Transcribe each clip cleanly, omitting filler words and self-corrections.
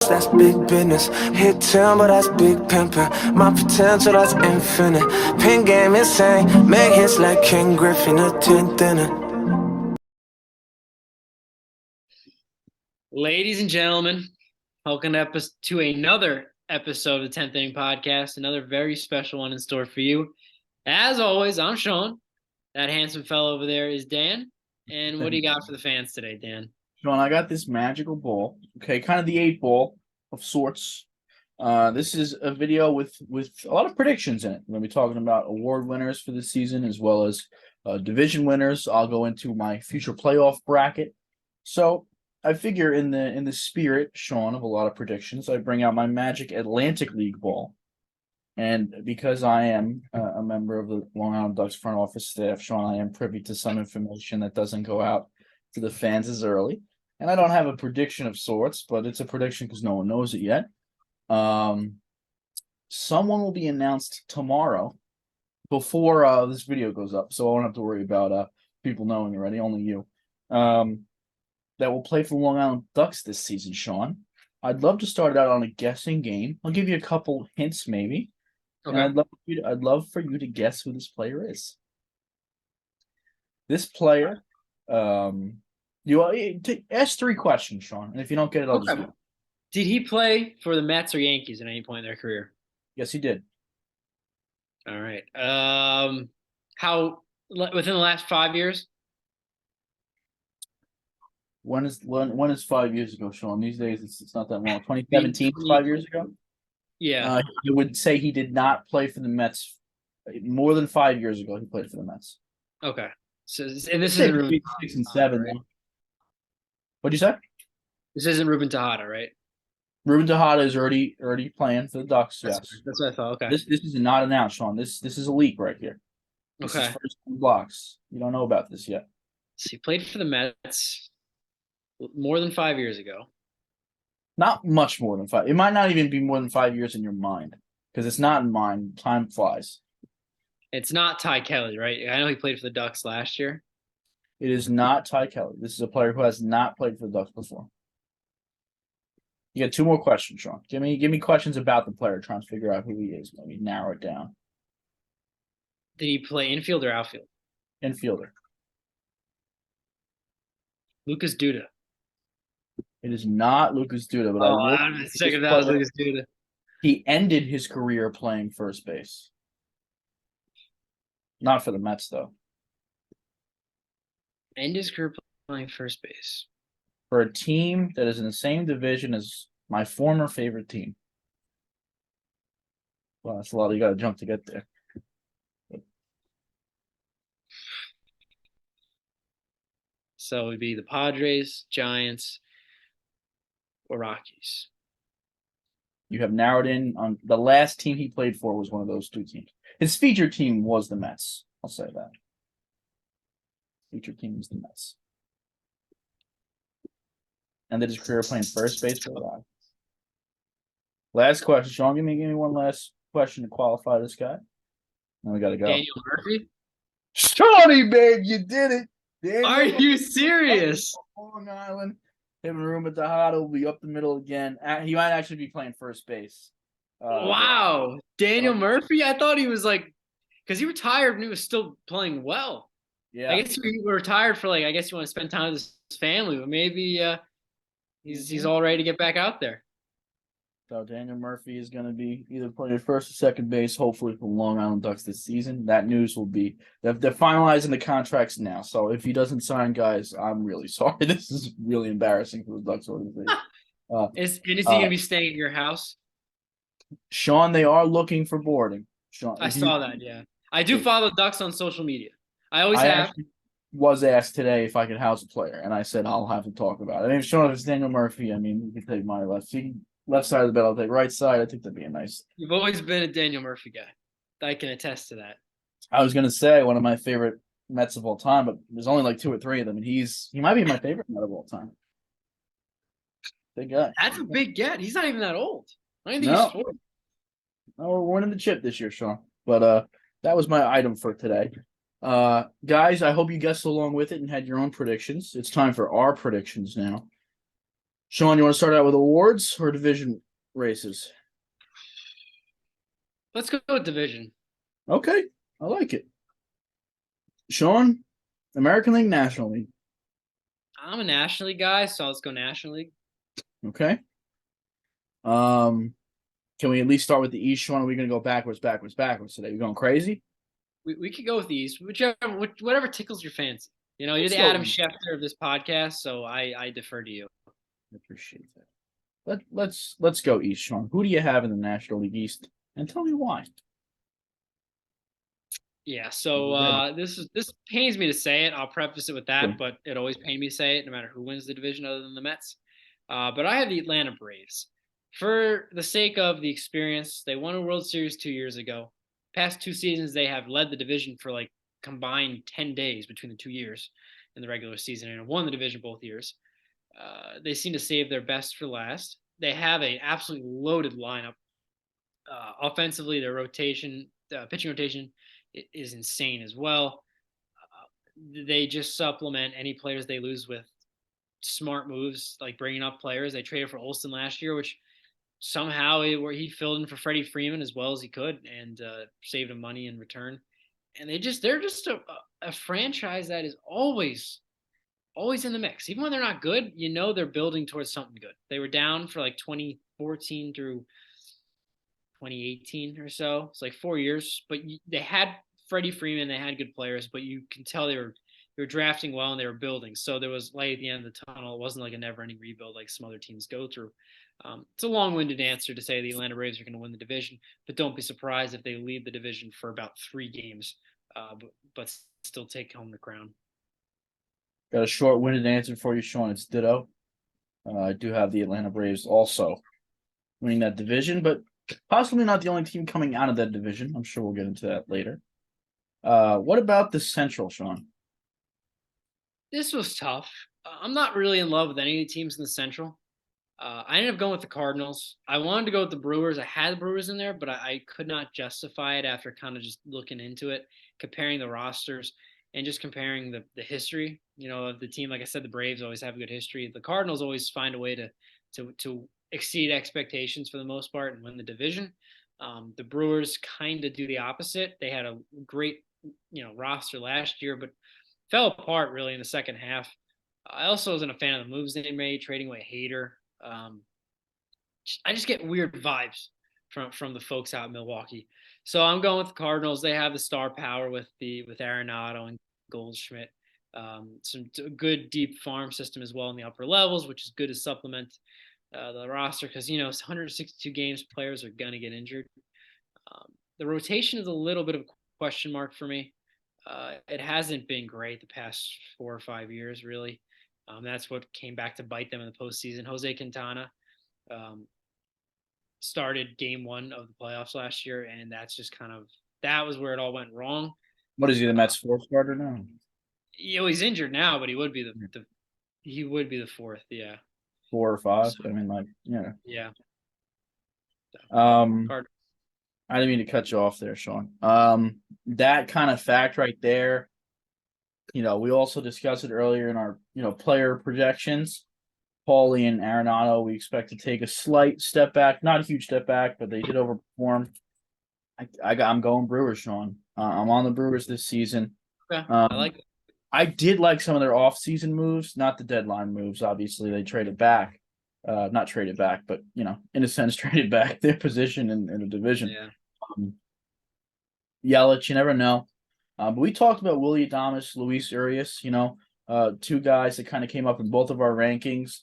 That's big business. Hit 10, but that's big pimpin'. My potential, that's infinite. Pin game insane. Make hits like King Griffin, a 10th inning. Ladies and gentlemen, welcome to another episode of the 10th Inning Podcast, another very special one in store for you. As always, I'm Sean. That handsome fellow over there is Dan. And what do you got for the fans today, Dan? Sean, I got this magical ball. Okay, kind of the 8 ball of sorts. This is a video with a lot of predictions in it. We're going to be talking about award winners for this season as well as division winners. I'll go into my future playoff bracket. So I figure in the spirit, Sean, of a lot of predictions, I bring out my Magic Atlantic League ball. And because I am a member of the Long Island Ducks front office staff, Sean, I am privy to some information that doesn't go out to the fans as early. And I don't have a prediction of sorts, but it's a prediction because no one knows it yet. Someone will be announced tomorrow before this video goes up, so I won't have to worry about people knowing already, only you. That will play for the Long Island Ducks this season, Sean. I'd love to start it out on a guessing game. I'll give you a couple hints, maybe. Okay. And I'd love for you to guess who this player is. This player, you ask 3 questions, Sean, and if you don't get it, I'll just do it. Did he play for the Mets or Yankees at any point in their career? Yes, he did. All right. How within the last 5 years? When is 5 years ago, Sean? These days it's not that long. 2017, 5 years ago. Yeah, I would say he did not play for the Mets. More than 5 years ago, he played for the Mets. Okay, so and this isn't Ruben 6 and 7. Right? What'd you say? This isn't Ruben Tejada, right? Ruben Tejada is already playing for the Ducks. Yes, that's what I thought. Okay, this is not announced, Sean. This is a leak right here. This is first blocks. You don't know about this yet. So he played for the Mets more than 5 years ago. Not much more than 5. It might not even be more than 5 years in your mind because it's not in mine. Time flies. It's not Ty Kelly, right? I know he played for the Ducks last year. It is not Ty Kelly. This is a player who has not played for the Ducks before. You got 2 more questions, Sean. Give me questions about the player. Trying to figure out who he is. Maybe narrow it down. Did he play infield or outfield? Infielder. Lucas Duda. It is not Lucas Duda, but I'm sick of that. Lucas Duda. He ended his career playing first base. Not for the Mets, though. Ended his career playing first base. For a team that is in the same division as my former favorite team. Well, that's a lot. You got to jump to get there. So it would be the Padres, Giants, or Rockies. You have narrowed in on the last team he played for was one of those 2 teams. His featured team was the Mets. I'll say that. Featured team was the Mets. Ended his career playing first base for the Rockies. Last question, Sean. Give me one last question to qualify this guy. Then we got to go. Daniel Murphy? Shawnee, babe, you did it. Daniel Are you serious? Long Island. Him and Ruben Tejada will be up the middle again. He might actually be playing first base. Wow. Daniel Murphy? I thought he was because he retired and he was still playing well. Yeah. I guess he retired for I guess you want to spend time with his family, but maybe he's all ready to get back out there. So Daniel Murphy is going to be either playing first or second base, hopefully for the Long Island Ducks this season. That news will be they're finalizing the contracts now. So if he doesn't sign, guys, I'm really sorry. This is really embarrassing for the Ducks organization. Is he going to be staying at your house? Sean, they are looking for boarding. Sean, I saw that. Yeah, I do follow Ducks on social media. I always have. Was asked today if I could house a player, and I said I'll have to talk about it. I mean, Sean, if it's Daniel Murphy, I mean, you can take my left side of the bed, I'll take right side. I think that'd be a nice. You've always been a Daniel Murphy guy. I can attest to that. I was gonna say one of my favorite Mets of all time, but there's only 2 or 3 of them, and he might be my favorite Met of all time. Big guy. That's a big get. He's not even that old. I don't think he's 40. No, we're winning the chip this year, Sean. But that was my item for today. Guys, I hope you guessed along with it and had your own predictions. It's time for our predictions now. Sean, you want to start out with awards or division races? Let's go with division. Okay, I like it. Sean, American League, National League. I'm a National League guy, so let's go National League. Okay. Can we at least start with the East, Sean? Or are we going to go backwards today? We going crazy? We could go with these, whatever tickles your fancy. You know, you're Let's the go Adam East. Schefter of this podcast, so I defer to you. I appreciate that. Let's go East, Sean. Who do you have in the National League East? And tell me why. Yeah, so this pains me to say it. I'll preface it with that, but it always pains me to say it, no matter who wins the division other than the Mets. But I have the Atlanta Braves. For the sake of the experience, they won a World Series 2 years ago. Past 2 seasons, they have led the division for like combined 10 days between the 2 years in the regular season and won the division both years. They seem to save their best for last. They have an absolutely loaded lineup. Offensively, their pitching rotation is insane as well. They just supplement any players they lose with smart moves, like bringing up players. They traded for Olsen last year, which somehow he filled in for Freddie Freeman as well as he could and saved him money in return. And they're just a franchise that is always in the mix. Even when they're not good, you know they're building towards something good. They were down for like 2014 through 2018 or so. It's like 4 years, but they had Freddie Freeman, they had good players, but you can tell they were drafting well and they were building. So there was light at the end of the tunnel. It wasn't like a never-ending rebuild like some other teams go through. It's a long-winded answer to say the Atlanta Braves are going to win the division, but don't be surprised if they lead the division for about 3 games, but still take home the crown. Got a short-winded answer for you, Sean. It's ditto. I do have the Atlanta Braves also winning that division, but possibly not the only team coming out of that division. I'm sure we'll get into that later. What about the Central, Sean? This was tough. I'm not really in love with any of the teams in the Central. I ended up going with the Cardinals. I wanted to go with the Brewers. I had the Brewers in there, but I could not justify it after kind of just looking into it, comparing the rosters, and just comparing the history. You know, of the team. Like I said, the Braves always have a good history. The Cardinals always find a way to exceed expectations for the most part and win the division. The Brewers kind of do the opposite. They had a great roster last year, but fell apart really in the second half. I also wasn't a fan of the moves they made, trading away Hader. I just get weird vibes from the folks out in Milwaukee. So I'm going with the Cardinals. They have the star power with Arenado and Goldschmidt. Some good deep farm system as well in the upper levels, which is good to supplement the roster because it's 162 games. Players are gonna get injured. The rotation is a little bit of a question mark for me. It hasn't been great the past 4 or 5 years, really. That's what came back to bite them in the postseason. Jose Quintana started game one of the playoffs last year, and that was where it all went wrong. What is he, the Mets fourth starter now? He's injured now, but he would be the fourth, yeah. 4 or 5. So, I mean, yeah. I didn't mean to cut you off there, Sean. That kind of fact right there. We also discussed it earlier in our, player projections. Paulie and Arenado, we expect to take a slight step back, not a huge step back, but they did overperform. I'm going Brewers, Sean. I'm on the Brewers this season. Okay, I like it. I did like some of their off-season moves, not the deadline moves. Obviously, they traded back. Not traded back, but, in a sense, traded back their position in the division. Yeah. Yelich, you never know. But we talked about Willy Adames, Luis Urias, two guys that kind of came up in both of our rankings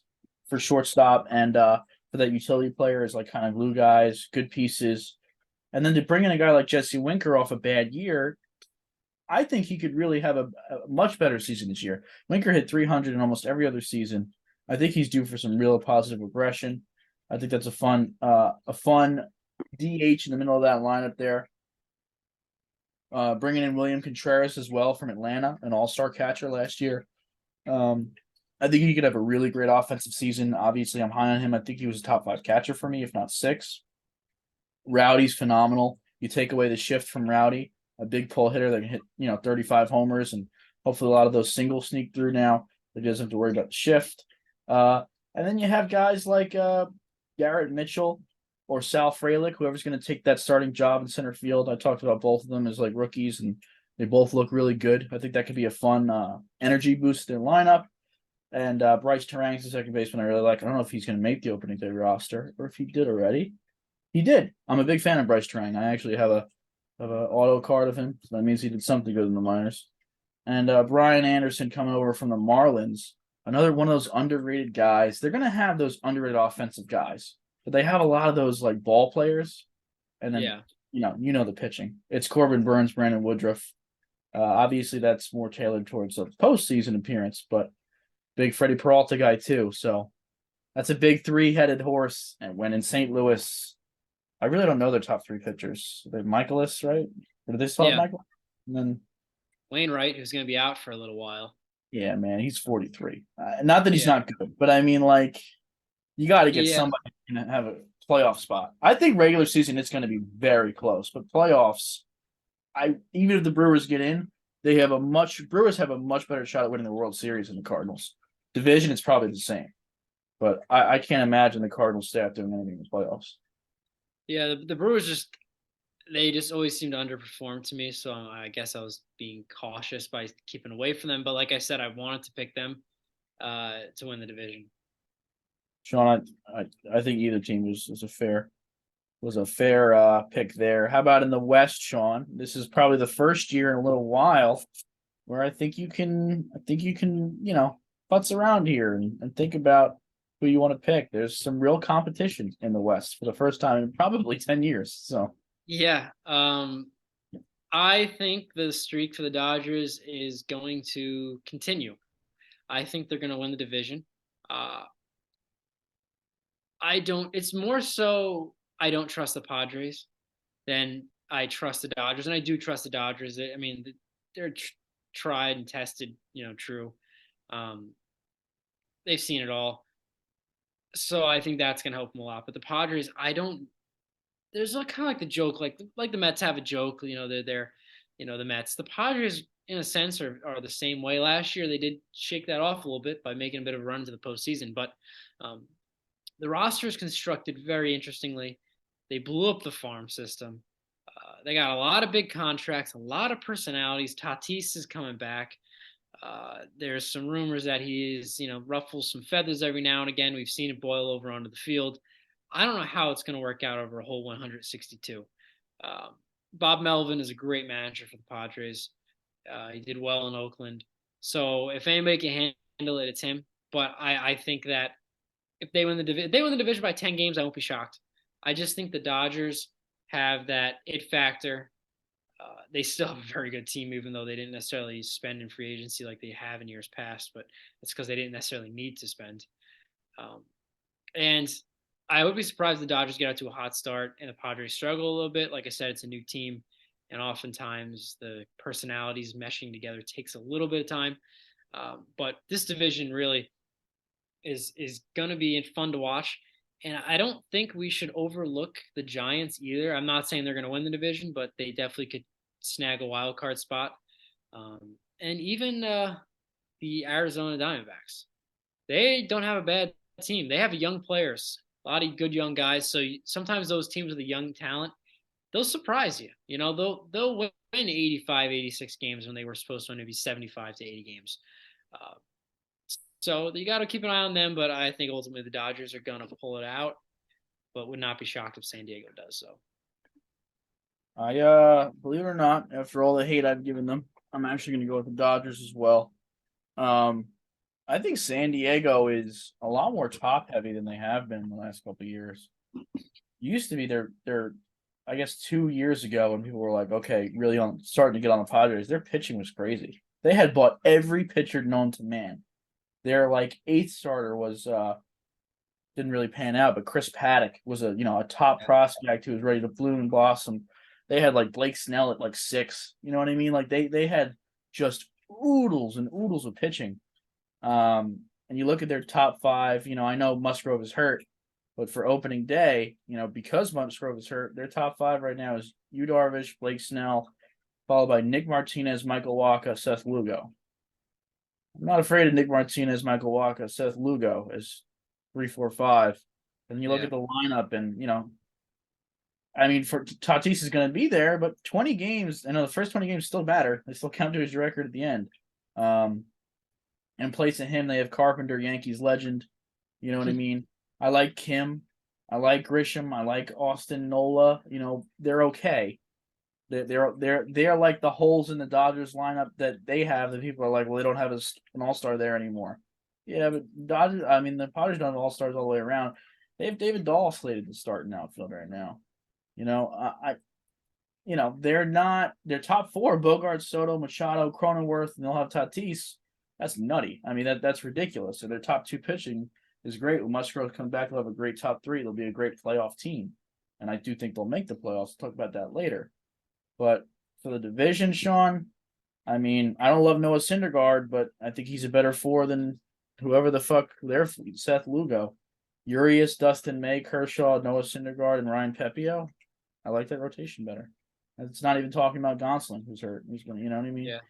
for shortstop and for that utility player as like kind of glue guys, good pieces. And then to bring in a guy like Jesse Winker off a bad year, I think he could really have a much better season this year. Winker hit 300 in almost every other season. I think he's due for some real positive regression. I think that's a fun DH in the middle of that lineup there. Bringing in William Contreras as well from Atlanta, an all-star catcher last year. I think he could have a really great offensive season. Obviously, I'm high on him. I think he was a top 5 catcher for me, if not 6. Rowdy's phenomenal. You take away the shift from Rowdy, a big pull hitter that can hit 35 homers, and hopefully a lot of those singles sneak through now. He doesn't have to worry about the shift. I And then you have guys like Garrett Mitchell or Sal Frelick, whoever's going to take that starting job in center field. I talked about both of them as like rookies, and they both look really good. I think that could be a fun energy boost to their lineup. And Bryce Terang's the second baseman I really like. I don't know if he's going to make the opening day roster or if he did already. He did. I'm a big fan of Bryce Terang. I actually have a auto card of him, so that means he did something good in the minors. And Brian Anderson coming over from the Marlins, another one of those underrated guys. They're going to have those underrated offensive guys, but they have a lot of those like ball players. And then you know the pitching. It's Corbin Burns, Brandon Woodruff. Obviously, that's more tailored towards a postseason appearance, but big Freddie Peralta guy too. So that's a big three-headed horse. And when in St. Louis, I really don't know their top three pitchers. They're Michaelis, right? Or do they still have Michael? And then Wainwright, who's going to be out for a little while. Yeah, man, he's 43. Not that he's not good, but I mean, like, you got to get somebody to have a playoff spot. I think regular season it's going to be very close, but playoffs, even if the Brewers get in, Brewers have a much better shot at winning the World Series than the Cardinals. Division, it's probably the same, but I can't imagine the Cardinals staff doing anything in the playoffs. Yeah, the Brewers they just always seem to underperform to me. So I guess I was being cautious by keeping away from them. But like I said, I wanted to pick them to win the division. Sean, I think either team was a fair pick there. How about in the West, Sean? This is probably the first year in a little while where I think you can futz around here and think about who you want to pick. There's some real competition in the West for the first time in probably 10 years. So yeah, I think the streak for the Dodgers is going to continue. I think they're going to win the division. It's more so I don't trust the Padres than I trust the Dodgers. And I do trust the Dodgers. I mean, they're tried and tested, true. They've seen it all. So I think that's going to help them a lot. But the Padres, there's kind of like the joke, like the Mets have a joke, they're the Mets. The Padres, in a sense, are the same way. Last year, they did shake that off a little bit by making a bit of a run to the postseason. But the roster is constructed very interestingly. They blew up the farm system. They got a lot of big contracts, a lot of personalities. Tatis is coming back. There's some rumors that he is, ruffles some feathers every now and again. We've seen it boil over onto the field. I don't know how it's going to work out over a whole 162. Bob Melvin is a great manager for the Padres. He did well in Oakland. So if anybody can handle it, it's him. But I think that if they win the division by 10 games, I won't be shocked. I just think the Dodgers have that it factor. They still have a very good team, even though they didn't necessarily spend in free agency like they have in years past. But it's because they didn't necessarily need to spend. And I would be surprised if the Dodgers get out to a hot start and the Padres struggle a little bit. Like I said, it's a new team, and oftentimes the personalities meshing together takes a little bit of time. But this division really is going to be fun to watch. And I don't think we should overlook the Giants either. I'm not saying they're going to win the division, but they definitely could snag a wild card spot. And even the Arizona Diamondbacks. They don't have a bad team. They have young players, a lot of good young guys. So sometimes those teams with a young talent, they'll surprise you. They'll win 85, 86 games when they were supposed to win maybe 75 to 80 games. So you got to keep an eye on them, but I think ultimately the Dodgers are going to pull it out, but would not be shocked if San Diego does so. I believe it or not, after all the hate I've given them, I'm actually going to go with the Dodgers as well. I think San Diego is a lot more top heavy than they have been in the last couple of years. Used to be they're I guess 2 years ago when people were like, okay, really starting to get on the Padres, their pitching was crazy. They had bought every pitcher known to man. Their like eighth starter was didn't really pan out, but Chris Paddock was a top prospect who was ready to bloom and blossom. They had like Blake Snell at like 6. You know what I mean? Like they had just oodles and oodles of pitching. And you look at their top 5, I know Musgrove is hurt, but for opening day, because Musgrove is hurt, their top 5 right now is Yu Darvish, Blake Snell, followed by Nick Martinez, Michael Wacha, Seth Lugo. I'm not afraid of Nick Martinez, Michael Wacha, Seth Lugo as 3, 4, 5. And you look Yeah. at the lineup, and I mean, for Tatis is going to be there, but 20 games. I know the first 20 games still matter. They still count to his record at the end. In place of him, they have Carpenter, Yankees legend. You know what I mean? I like Kim. I like Grisham. I like Austin Nola. They're okay. They're like the holes in the Dodgers lineup that they have. That people are like, well, they don't have an all-star there anymore. Yeah, but Dodgers. I mean, the Padres don't have all-stars all the way around. They have David Dahl slated to start in outfield right now. They're not. They're top four: Bogart, Soto, Machado, Cronenworth, and they'll have Tatis. That's nutty. I mean, that's ridiculous. So their top two pitching is great. When Musgrove comes back, they'll have a great top three. They'll be a great playoff team, and I do think they'll make the playoffs. We'll talk about that later. But for the division, Sean, I mean, I don't love Noah Syndergaard, but I think he's a better four than whoever the fuck their Seth Lugo, Urias, Dustin May, Kershaw, Noah Syndergaard, and Ryan Pepio. I like that rotation better. It's not even talking about Gonsolin, who's hurt. Who's going, you know what I mean? Yeah.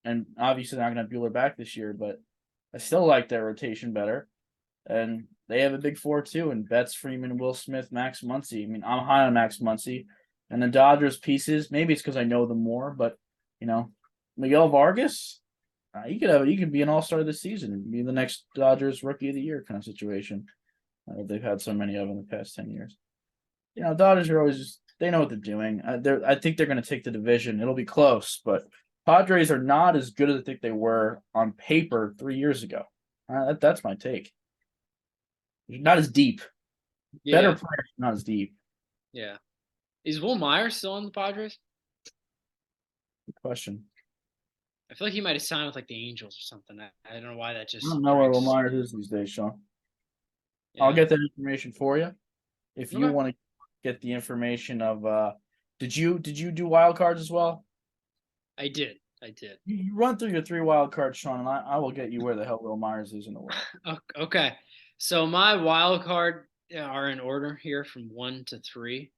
And obviously they're not going to have Bueller back this year, but I still like their rotation better. And they have a big four too, and Betts, Freeman, Will Smith, Max Muncy. I mean, I'm high on Max Muncy. And the Dodgers pieces, maybe it's because I know them more, but Miguel Vargas, he could be an all-star this season, be the next Dodgers Rookie of the Year kind of situation. They've had so many of them in the past 10 years. Dodgers are always they know what they're doing. I think they're going to take the division. It'll be close, but Padres are not as good as I think they were on paper 3 years ago. That's my take. Not as deep. Yeah. Better players, not as deep. Yeah. Is Will Myers still on the Padres? Good question. I feel like he might have signed with like the Angels or something. I don't know why that just. I don't know where Will Myers is these days, Sean. Yeah. I'll get that information for you. If you Okay. want to get the information of did you do wild cards as well? I did. You run through your 3 wild cards, Sean, and I will get you where the hell Will Myers is in the world. Okay. So my wild card are in order here from 1 to 3.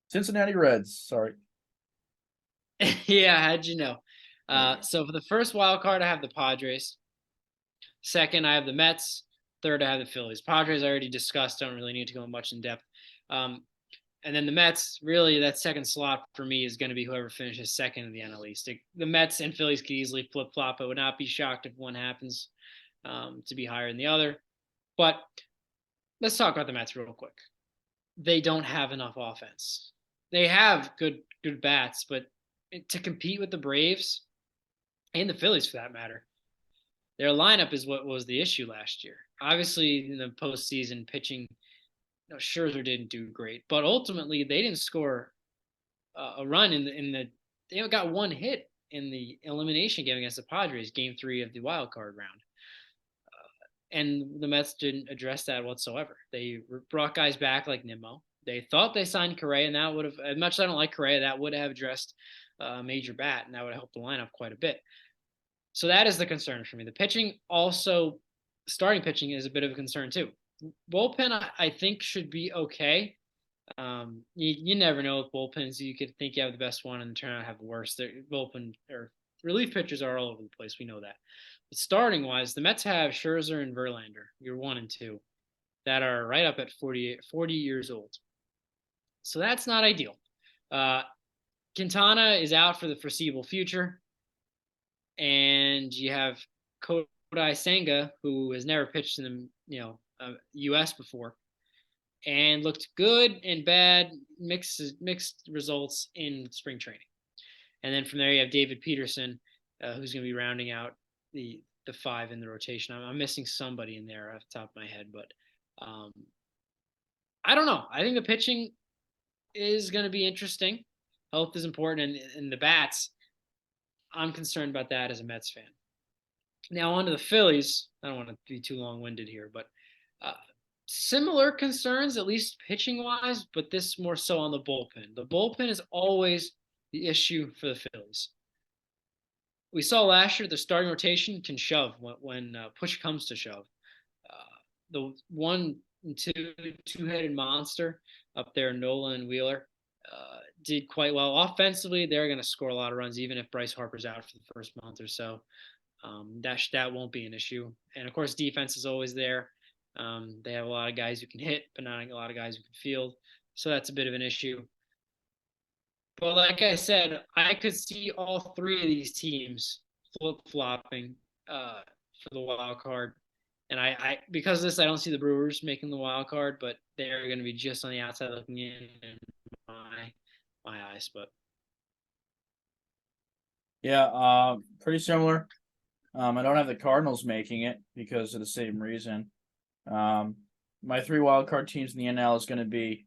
Cincinnati Reds. Sorry. Yeah, how'd you know? So for the first wild card, I have the Padres. Second, I have the Mets. Third, I have the Phillies. Padres I already discussed. Don't really need to go much in depth. And then the Mets, really, that second slot for me is going to be whoever finishes second in the NL East. The Mets and Phillies could easily flip-flop. I would not be shocked if one happens to be higher than the other. But let's talk about the Mets real quick. They don't have enough offense. They have good bats, but to compete with the Braves and the Phillies, for that matter, their lineup is what was the issue last year. Obviously, in the postseason, pitching, Scherzer didn't do great, but ultimately they didn't score a run in the. They got one hit in the elimination game against the Padres, Game 3 of the wild card round, and the Mets didn't address that whatsoever. They brought guys back like Nimmo. They thought they signed Correa, and that would have, as much as I don't like Correa, that would have addressed a major bat, and that would have helped the lineup quite a bit. So that is the concern for me. The pitching also, starting pitching is a bit of a concern too. Bullpen, I think, should be okay. You never know with bullpens. You could think you have the best one and turn out to have the worst. Bullpen or relief pitchers are all over the place. We know that. But starting wise, the Mets have Scherzer and Verlander, your 1 and 2, that are right up at 40 years old. So that's not ideal. Quintana is out for the foreseeable future. And you have Kodai Senga, who has never pitched in the U.S. before, and looked good and bad, mixed results in spring training. And then from there you have David Peterson, who's going to be rounding out the 5 in the rotation. I'm missing somebody in there off the top of my head, but I don't know. I think the pitching is going to be interesting. Health is important, and the bats, I'm concerned about that as a Mets fan. Now on to the Phillies. I don't want to be too long-winded here, but similar concerns, at least pitching-wise, but this more so on the bullpen. The bullpen is always the issue for the Phillies. We saw last year the starting rotation can shove when push comes to shove. The 1 and 2 two-headed monster up there, Nola and Wheeler, did quite well. Offensively, they're going to score a lot of runs, even if Bryce Harper's out for the first month or so. That won't be an issue. And, of course, defense is always there. They have a lot of guys who can hit, but not a lot of guys who can field. So that's a bit of an issue. But like I said, I could see all three of these teams flip-flopping for the wild card. And I because of this, I don't see the Brewers making the wild card, but they're going to be just on the outside looking in my eyes. But Yeah, pretty similar. I don't have the Cardinals making it because of the same reason. My three wild card teams in the NL is going to be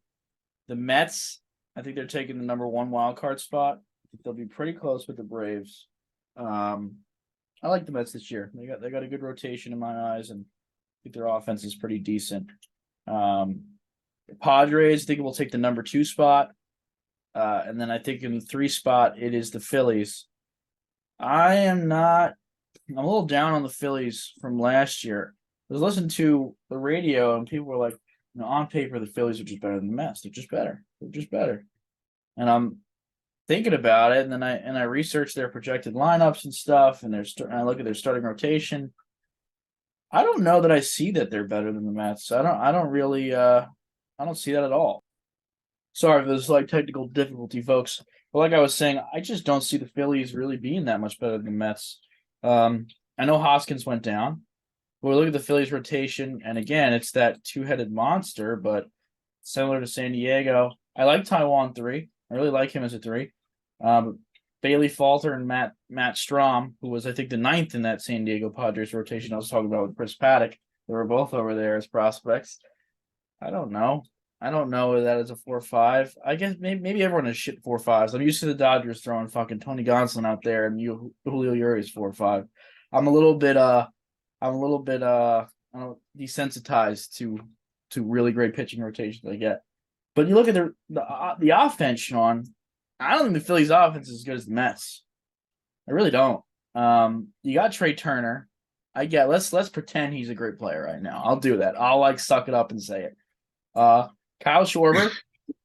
the Mets. I think they're taking the number one wild card spot. I think they'll be pretty close with the Braves. I like the Mets this year. They got a good rotation in my eyes, and I think their offense is pretty decent. The Padres, I think will take the number two spot. And then I think in the three spot, it is the Phillies. I'm a little down on the Phillies from last year. I was listening to the radio and people were like, on paper, the Phillies are just better than the Mets. They're just better. They're just better. And I'm thinking about it, and then I researched their projected lineups and stuff, and I look at their starting rotation. I don't know that I see that they're better than the Mets. I don't really I don't see that at all. Sorry for this technical difficulty, folks. But like I was saying, I just don't see the Phillies really being that much better than the Mets. I know Hoskins went down. But we look at the Phillies rotation, and again, it's that two-headed monster, but similar to San Diego. I like Taiwan 3. I really like him as a 3. Bailey Falter and Matt Strom, who was, I think, the 9th in that San Diego Padres rotation I was talking about with Chris Paddock. They were both over there as prospects. I don't know. I don't know that as a 4-5. I guess maybe everyone is shit 4-5s. I'm used to the Dodgers throwing fucking Tony Gonsolin out there and Julio Urias 4-5. I'm a little bit desensitized to really great pitching rotations they get. But you look at the offense, Sean. I don't think the Phillies' offense is as good as the Mets. I really don't. You got Trey Turner. Let's pretend he's a great player right now. I'll do that. I'll suck it up and say it. Kyle Schwarber,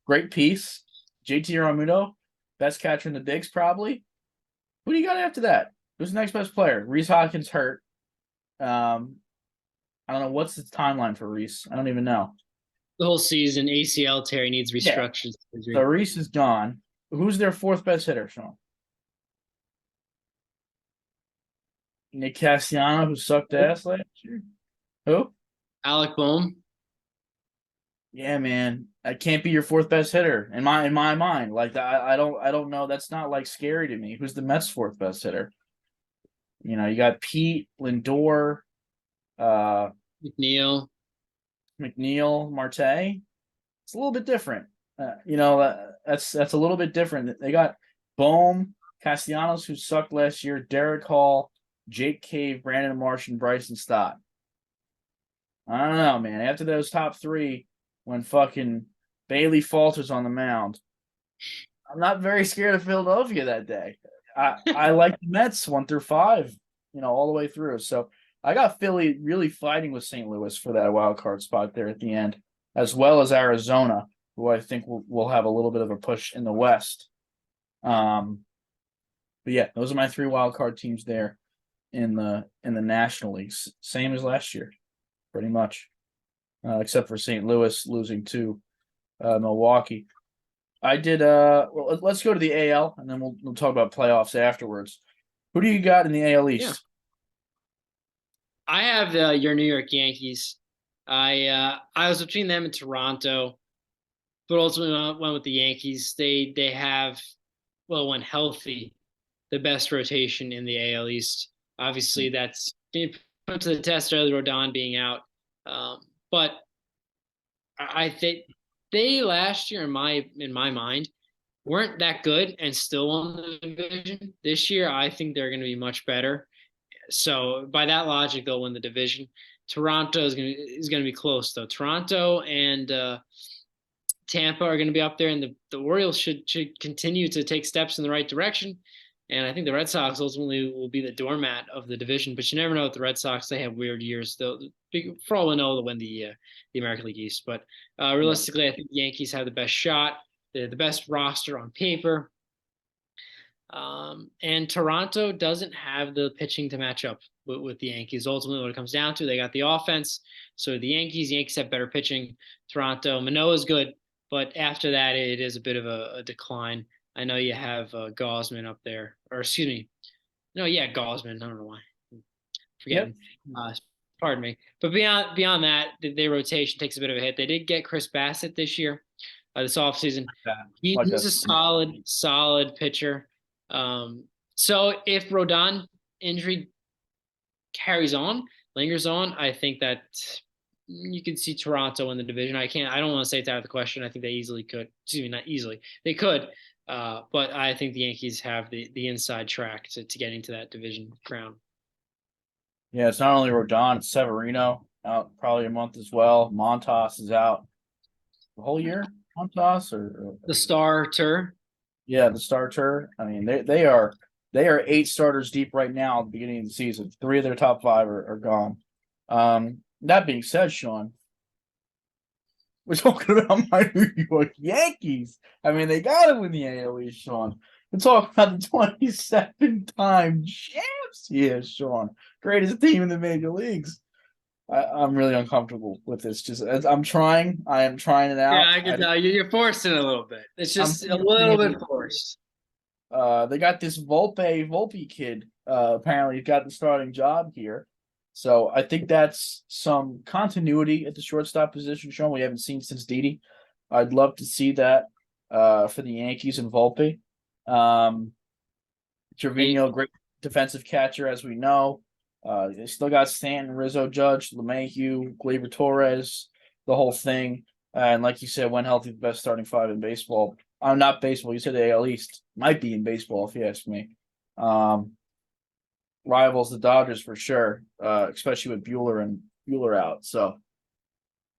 great piece. JT Realmuto, best catcher in the bigs probably. Who do you got after that? Who's the next best player? Rhys Hoskins hurt. I don't know what's the timeline for Rhys. I don't even know. The whole season, ACL tear needs restructured surgery. So Rhys is gone. Who's their fourth best hitter, Sean? Nick Castellanos, who sucked ass last year. Who? Alec Bohm. Yeah, man, that can't be your fourth best hitter in my mind. I don't know. That's not scary to me. Who's the Mets' fourth best hitter? You got Pete, Lindor, McNeil, Marte. It's a little bit different. That's a little bit different. They got Bohm, Castellanos, who sucked last year, Derek Hall, Jake Cave, Brandon Marsh, and Bryson Stott. I don't know, man. After those top three, when fucking Bailey Falter's on the mound, I'm not very scared of Philadelphia that day. I like the Mets 1 through 5, all the way through. So I got Philly really fighting with St. Louis for that wild card spot there at the end, as well as Arizona, who I think will have a little bit of a push in the West. But yeah, those are my three wild card teams there in the National Leagues, same as last year, pretty much, except for St. Louis losing to Milwaukee. I did. Well, let's go to the AL, and then we'll talk about playoffs afterwards. Who do you got in the AL East? Yeah. I have your New York Yankees. I was between them and Toronto, but ultimately went with the Yankees. They have, well, when healthy, the best rotation in the AL East. Obviously, that's being put to the test early, Rodon being out. But I think they last year, in my mind, weren't that good and still won the division. This year, I think they're going to be much better. So by that logic, they'll win the division. Toronto is going to be close though. Toronto and Tampa are going to be up there, and the Orioles should continue to take steps in the right direction. And I think the Red Sox ultimately will be the doormat of the division. But you never know with the Red Sox; they have weird years. For all we know, they'll win the American League East. But realistically, I think the Yankees have the best shot. They're the best roster on paper. And Toronto doesn't have the pitching to match up with the Yankees. Ultimately, what it comes down to, they got the offense. So the Yankees have better pitching. Toronto, Manoah's good, but after that, it is a bit of a decline. I know you have Gosman up there, or excuse me, no, yeah, Gosman. I don't know why, Yep. forgetting. Pardon me. But beyond that, their rotation takes a bit of a hit. They did get Chris Bassett this year, this offseason. Like He's that. a solid pitcher. So if Rodon injury carries on, lingers on, I think that you could see Toronto in the division. I don't want to say it's out of the question. I think they easily could. Excuse me, not easily. They could. But I think the Yankees have the inside track to getting to that division crown. Yeah, it's not only Rodon, it's Severino out probably a month as well. Montas is out the whole year. Montas or The starter. yeah, the starter. I mean, they are 8 starters deep right now at the beginning of the season. 3 of their top 5 are gone. That being said, Sean, we're talking about my New York Yankees. I mean, they got to win the AL East, Sean. We're talking about the 27-time champs here, Sean. Greatest team in the major leagues. I'm really uncomfortable with this. Just as I'm trying, I am trying it out. Yeah, I can tell you're forced it a little bit. It's I'm just a little bit forced. They got this Volpe kid. Apparently, got the starting job here. So I think that's some continuity at the shortstop position, Sean. We haven't seen since Didi. I'd love to see that for the Yankees and Volpe. Trevino, great defensive catcher, as we know. They still got Stanton, Rizzo, Judge, LeMahieu, Gleyber Torres, the whole thing. And like you said, when healthy, the best starting 5 in baseball. I'm not baseball. You said the AL East might be in baseball, if you ask me. Rivals the Dodgers for sure, especially with Bueller out. So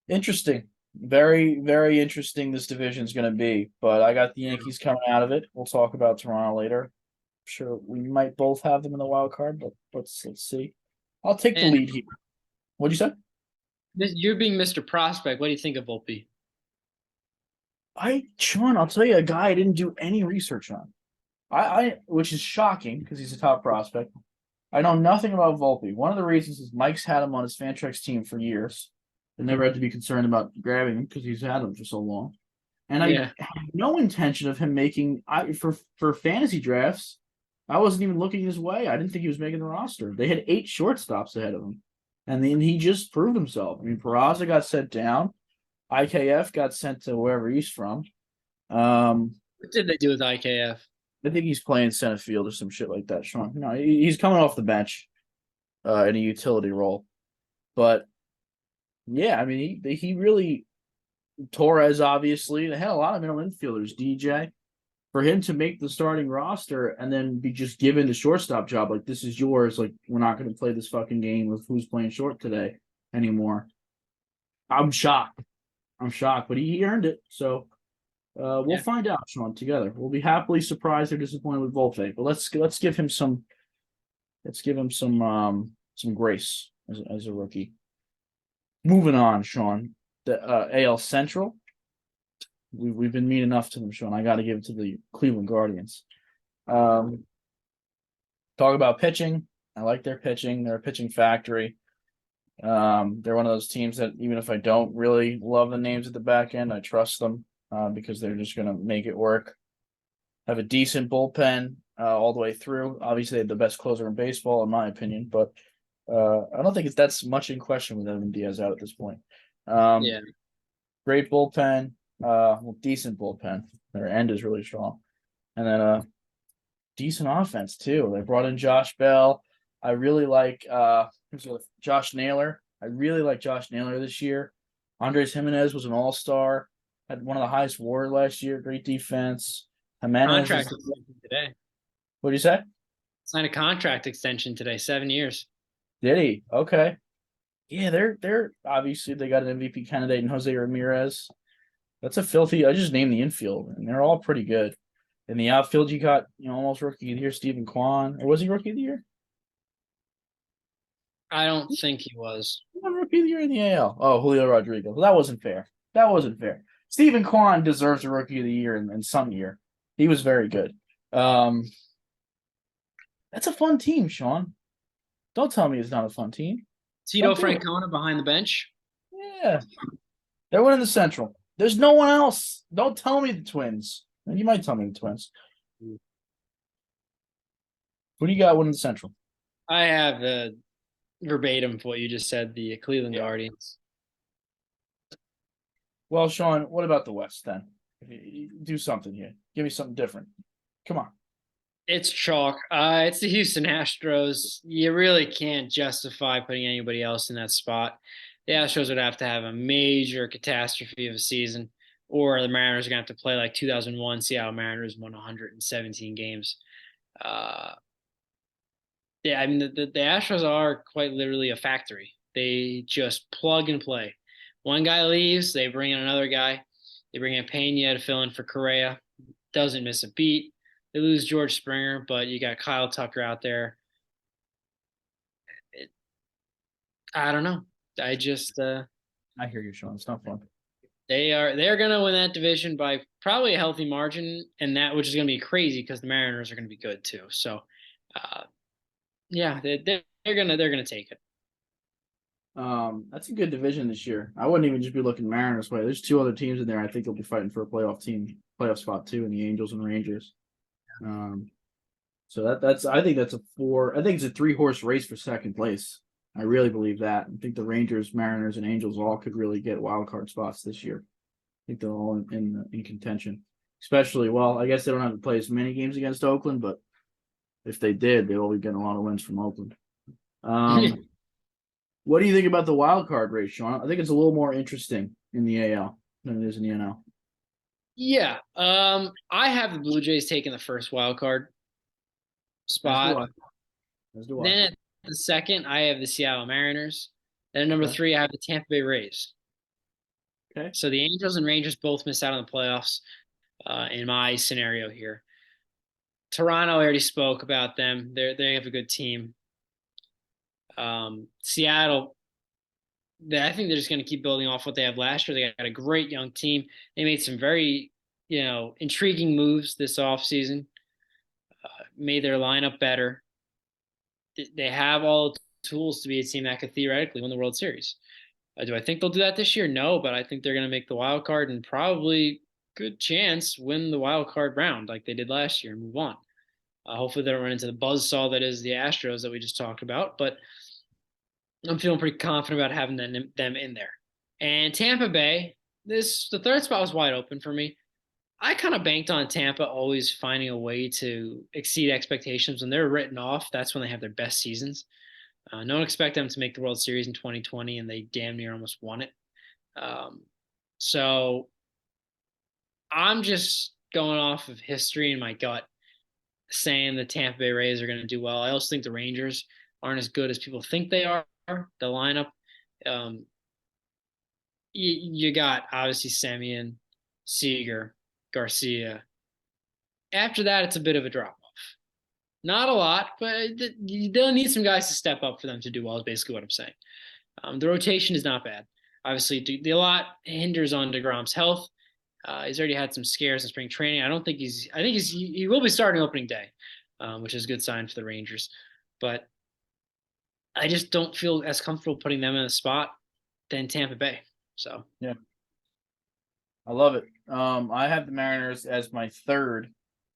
interesting, very very interesting. This division is going to be, but I got the Yankees coming out of it. We'll talk about Toronto later. I'm sure we might both have them in the wild card, but let's see. I'll take the lead here. What'd you say? You're being Mr. Prospect. What do you think of Volpe? Sean, I'll tell you a guy I didn't do any research on. Which is shocking because he's a top prospect. I know nothing about Volpe. One of the reasons is Mike's had him on his Fantrax team for years. I never had to be concerned about grabbing him because he's had him for so long. And I had no intention of him making for fantasy drafts. I wasn't even looking his way. I didn't think he was making the roster. They had 8 shortstops ahead of him. And then he just proved himself. I mean, Peraza got sent down. IKF got sent to wherever he's from. What did they do with IKF? I think he's playing center field or some shit like that, Sean. No, he's coming off the bench in a utility role. But, yeah, I mean, he really – Torres, obviously. They had a lot of middle infielders, DJ. For him to make the starting roster and then be just given the shortstop job, like, this is yours. Like, we're not going to play this fucking game with who's playing short today anymore. I'm shocked. But he earned it. So we'll find out, Sean, together. We'll be happily surprised or disappointed with Volpe. But let's give him some grace as a rookie. Moving on, Sean. The AL Central. We've been mean enough to them, Sean. I got to give it to the Cleveland Guardians. Talk about pitching. I like their pitching. They're a pitching factory. They're one of those teams that even if I don't really love the names at the back end, I trust them because they're just going to make it work. Have a decent bullpen all the way through. Obviously, they have the best closer in baseball, in my opinion, but I don't think that's much in question with Evan Diaz out at this point. Great bullpen. Decent bullpen. Their end is really strong. And then decent offense, too. They brought in Josh Bell. I really like Josh Naylor. I really like Josh Naylor this year. Andres Jimenez was an all-star. Had one of the highest WAR last year. Great defense. Jimenez Contract extension today. What did you say? Signed a contract extension today, 7 years. Did he? Okay. Yeah, they're obviously they got an MVP candidate in Jose Ramirez. That's a filthy. I just named the infield, and they're all pretty good. In the outfield, you got almost rookie of the year, Stephen Kwan, or was he rookie of the year? I don't think he was. Rookie of the year in the AL. Oh, Julio Rodriguez. Well, that wasn't fair. Stephen Kwan deserves a rookie of the year in some year. He was very good. That's a fun team, Sean. Don't tell me it's not a fun team. Tito Don't do it. Francona behind the bench. Yeah. They're winning the Central. There's no one else. Don't tell me the Twins. And you might tell me the Twins. What do you got winning the Central? I have the verbatim for what you just said, the Cleveland Guardians. Well, Sean, what about the West then? Do something here. Give me something different. Come on. It's chalk. It's the Houston Astros. You really can't justify putting anybody else in that spot. The Astros would have to have a major catastrophe of a season, or the Mariners are going to have to play like 2001 Seattle Mariners won 117 games. Yeah, I mean, the Astros are quite literally a factory. They just plug and play. One guy leaves, they bring in another guy. They bring in Pena to fill in for Correa. Doesn't miss a beat. They lose George Springer, but you got Kyle Tucker out there. I don't know. I just I hear you, Sean. It's not fun. they're gonna win that division by probably a healthy margin, and that which is gonna be crazy because the Mariners are gonna be good too. So, yeah, they're gonna take it. That's a good division this year. I wouldn't even just be looking Mariners way. There's two other teams in there. I think they'll be fighting for a playoff spot too, in the Angels and Rangers. So that's I think it's a 3-horse race for second place. I really believe that. I think the Rangers, Mariners, and Angels all could really get wild card spots this year. I think they're all in contention. Especially, well, I guess they don't have to play as many games against Oakland, but if they did, they'd all be getting a lot of wins from Oakland. What do you think about the wild card race, Sean? I think it's a little more interesting in the AL than it is in the NL. Yeah. I have the Blue Jays taking the first wild card spot. As do I. Then at the second, I have the Seattle Mariners. Then at number 3, I have the Tampa Bay Rays. Okay. So the Angels and Rangers both missed out on the playoffs in my scenario here. Toronto, I already spoke about them. They have a good team. Seattle, I think they're just going to keep building off what they had last year. They got a great young team. They made some very, intriguing moves this offseason. Made their lineup better. They have all the tools to be a team that could theoretically win the World Series. Do I think they'll do that this year? No, but I think they're going to make the wild card and probably good chance win the wild card round like they did last year and move on. Hopefully they don't run into the buzzsaw that is the Astros that we just talked about, but I'm feeling pretty confident about having them in there. And Tampa Bay, the third spot was wide open for me. I kind of banked on Tampa always finding a way to exceed expectations. When they're written off, that's when they have their best seasons. No one expected them to make the World Series in 2020, and they damn near almost won it. So I'm just going off of history and my gut, saying the Tampa Bay Rays are going to do well. I also think the Rangers aren't as good as people think they are. The lineup, you got obviously Semien, Seager, Garcia. After that, it's a bit of a drop off. Not a lot, but they'll need some guys to step up for them to do well. Is basically what I'm saying. The rotation is not bad. Obviously, a lot hinders on DeGrom's health. He's already had some scares in spring training. I think he will be starting opening day, which is a good sign for the Rangers. But I just don't feel as comfortable putting them in a spot than Tampa Bay. So yeah, I love it. I have the Mariners as my third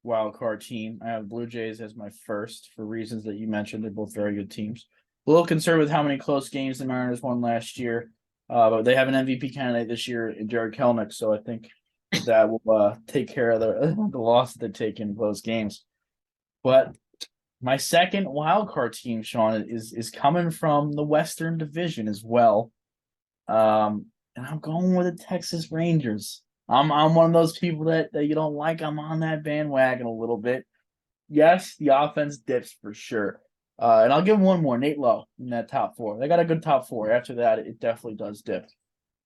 wild card team. I have Blue Jays as my first for reasons that you mentioned. They're both very good teams. A little concerned with how many close games the Mariners won last year, but they have an MVP candidate this year in Jared Kelenic, so I think that will take care of the loss that they take in close games. But my second wild card team, Sean, is coming from the Western Division as well. And I'm going with the Texas Rangers. I'm one of those people that you don't like. I'm on that bandwagon a little bit. Yes, the offense dips for sure. And I'll give them one more, Nate Lowe, in that top 4. They got a good top 4. After that, it definitely does dip.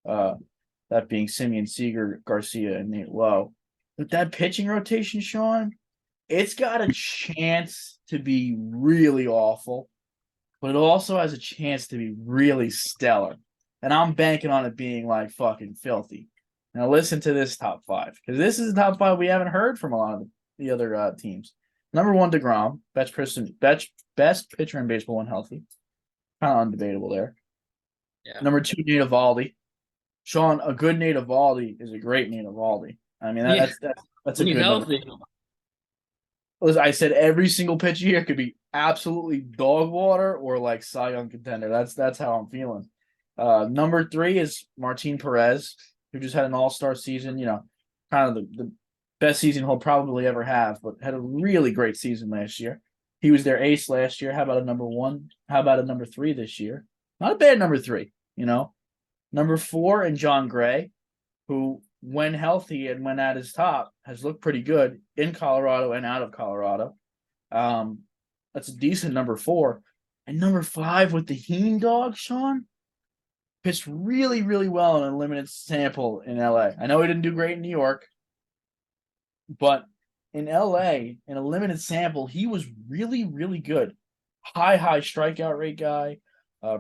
That being Semien, Seager, Garcia, and Nate Lowe. But that pitching rotation, Sean, it's got a chance to be really awful, but it also has a chance to be really stellar. And I'm banking on it being like fucking filthy. Now listen to this top 5, because this is the top 5 we haven't heard from a lot of the other teams. Number 1, DeGrom, best pitcher in baseball when healthy. Kind of undebatable there. Yeah. Number 2, Nate Eovaldi. Sean, a good Nate Eovaldi is a great Nate Eovaldi. I mean, Yeah. that's a He's good number. healthy. Listen, I said every single pitcher here could be absolutely dog water or like Cy Young contender. That's how I'm feeling. Number 3 is Martin Perez, who just had an all-star season, kind of the best season he'll probably ever have, but had a really great season last year. He was their ace last year. How about a number 1? How about a number 3 this year? Not a bad number 3, Number 4 and John Gray, who, when healthy and when at his top, has looked pretty good in Colorado and out of Colorado. That's a decent number 4. And number 5 with the Heen dog, Sean, pitched really, really well in a limited sample in LA. I know he didn't do great in New York, but in LA, in a limited sample, he was really, really good. High strikeout rate guy,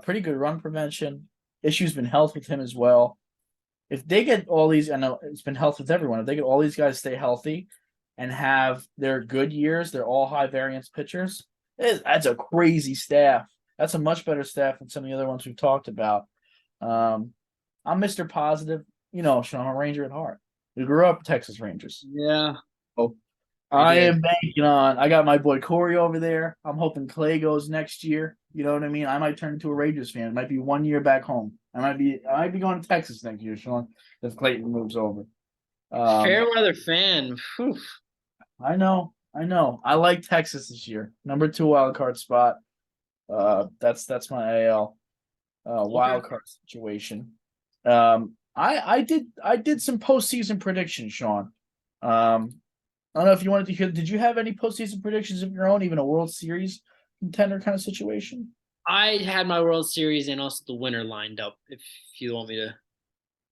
pretty good run prevention. Issue's been health with him as well. If they get all these, I know it's been health with everyone. If they get all these guys stay healthy and have their good years, they're all high variance pitchers. That's a crazy staff. That's a much better staff than some of the other ones we've talked about. I'm Mr. Positive. Sean, I'm a Ranger at heart. We grew up Texas Rangers. Yeah. Oh, I am banking on. I got my boy Corey over there. I'm hoping Clay goes next year. You know what I mean? I might turn into a Rangers fan. It might be 1 year back home. I might be going to Texas next year, Sean, if Clayton moves over. Fair weather fan. Whew. I know. I like Texas this year. Number 2 wild card spot. That's my AL wild card situation. I did some postseason predictions, Sean. I don't know if you wanted to hear. Did you have any postseason predictions of your own, even a World Series contender kind of situation? I had my World Series and also the winner lined up. If you want me to,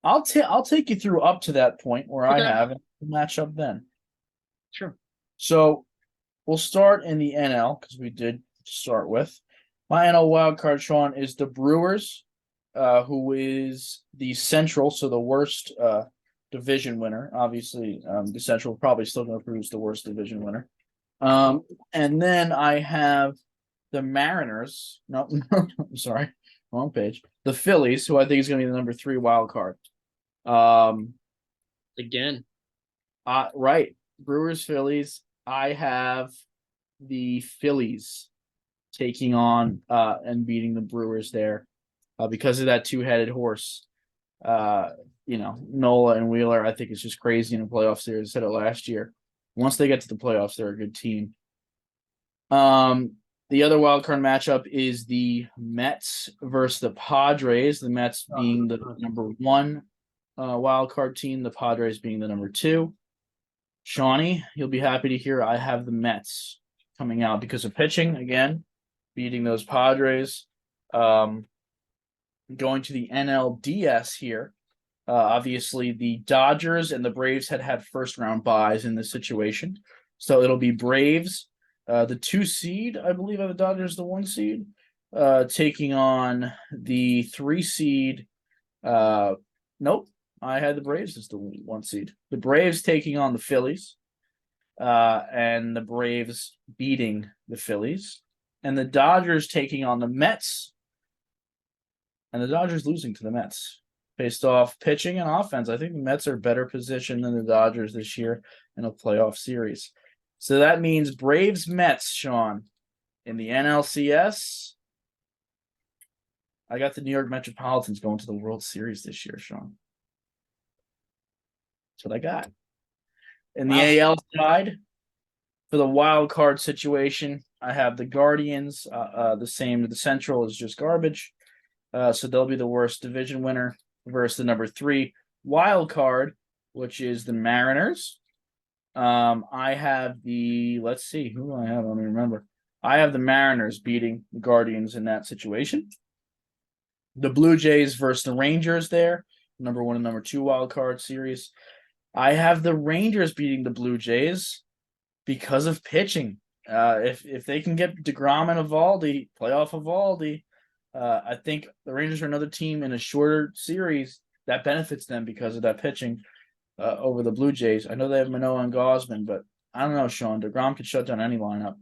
I'll take you through up to that point where I Okay. have and match up then. Sure. So we'll start in the NL because we did start with my NL wildcard. Sean is the Brewers, who is the Central, so the worst division winner. Obviously, the Central probably still going to produce the worst division winner. And then I have the Mariners. No, I'm sorry, wrong page. The Phillies, who I think is going to be the number 3 wild card. Again. Right. Brewers, Phillies. I have the Phillies taking on and beating the Brewers there because of that 2-headed horse. Nola and Wheeler, I think it's just crazy in a playoff series. I said it last year. Once they get to the playoffs, they're a good team. The other wild card matchup is the Mets versus the Padres. The Mets being the number 1 wild card team, the Padres being the number 2. Shawnee, you'll be happy to hear I have the Mets coming out because of pitching again, beating those Padres. Going to the NLDS here. Obviously, the Dodgers and the Braves had first round buys in this situation. So it'll be Braves, the 2 seed, I believe, the Dodgers, the 1 seed, taking on the 3 seed. Nope, I had the Braves as the 1 seed. The Braves taking on the Phillies, and the Braves beating the Phillies, and the Dodgers taking on the Mets, and the Dodgers losing to the Mets. Based off pitching and offense, I think the Mets are better positioned than the Dodgers this year in a playoff series. So that means Braves-Mets, Sean, in the NLCS. I got the New York Metropolitans going to the World Series this year, Sean. That's what I got. In the AL side, for the wild card situation, I have the Guardians. The same. The Central is just garbage. So they'll be the worst division winner versus the number 3 wild card, which is the Mariners. I have let's see, who do I have? Let me remember. I have the Mariners beating the Guardians in that situation. The Blue Jays versus the Rangers there, number 1 and number 2 wild card series. I have the Rangers beating the Blue Jays because of pitching. If they can get DeGrom and Eovaldi, playoff Eovaldi, I think the Rangers are another team in a shorter series that benefits them because of that pitching over the Blue Jays. I know they have Manoah and Gosman, but I don't know, Sean. DeGrom could shut down any lineup.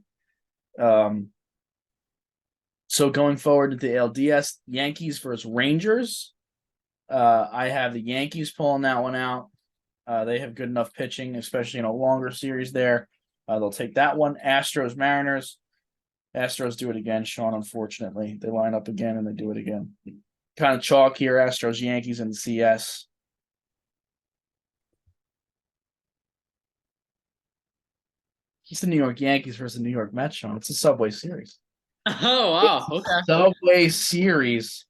So going forward to the LDS, Yankees versus Rangers. I have the Yankees pulling that one out. They have good enough pitching, especially in a longer series there. They'll take that one. Astros, Mariners. Astros do it again, Sean, unfortunately. They line up again and they do it again. Kind of chalk here, Astros, Yankees, and CS. It's the New York Yankees versus the New York Mets, Sean. It's a Subway Series. Oh wow, okay. Subway Series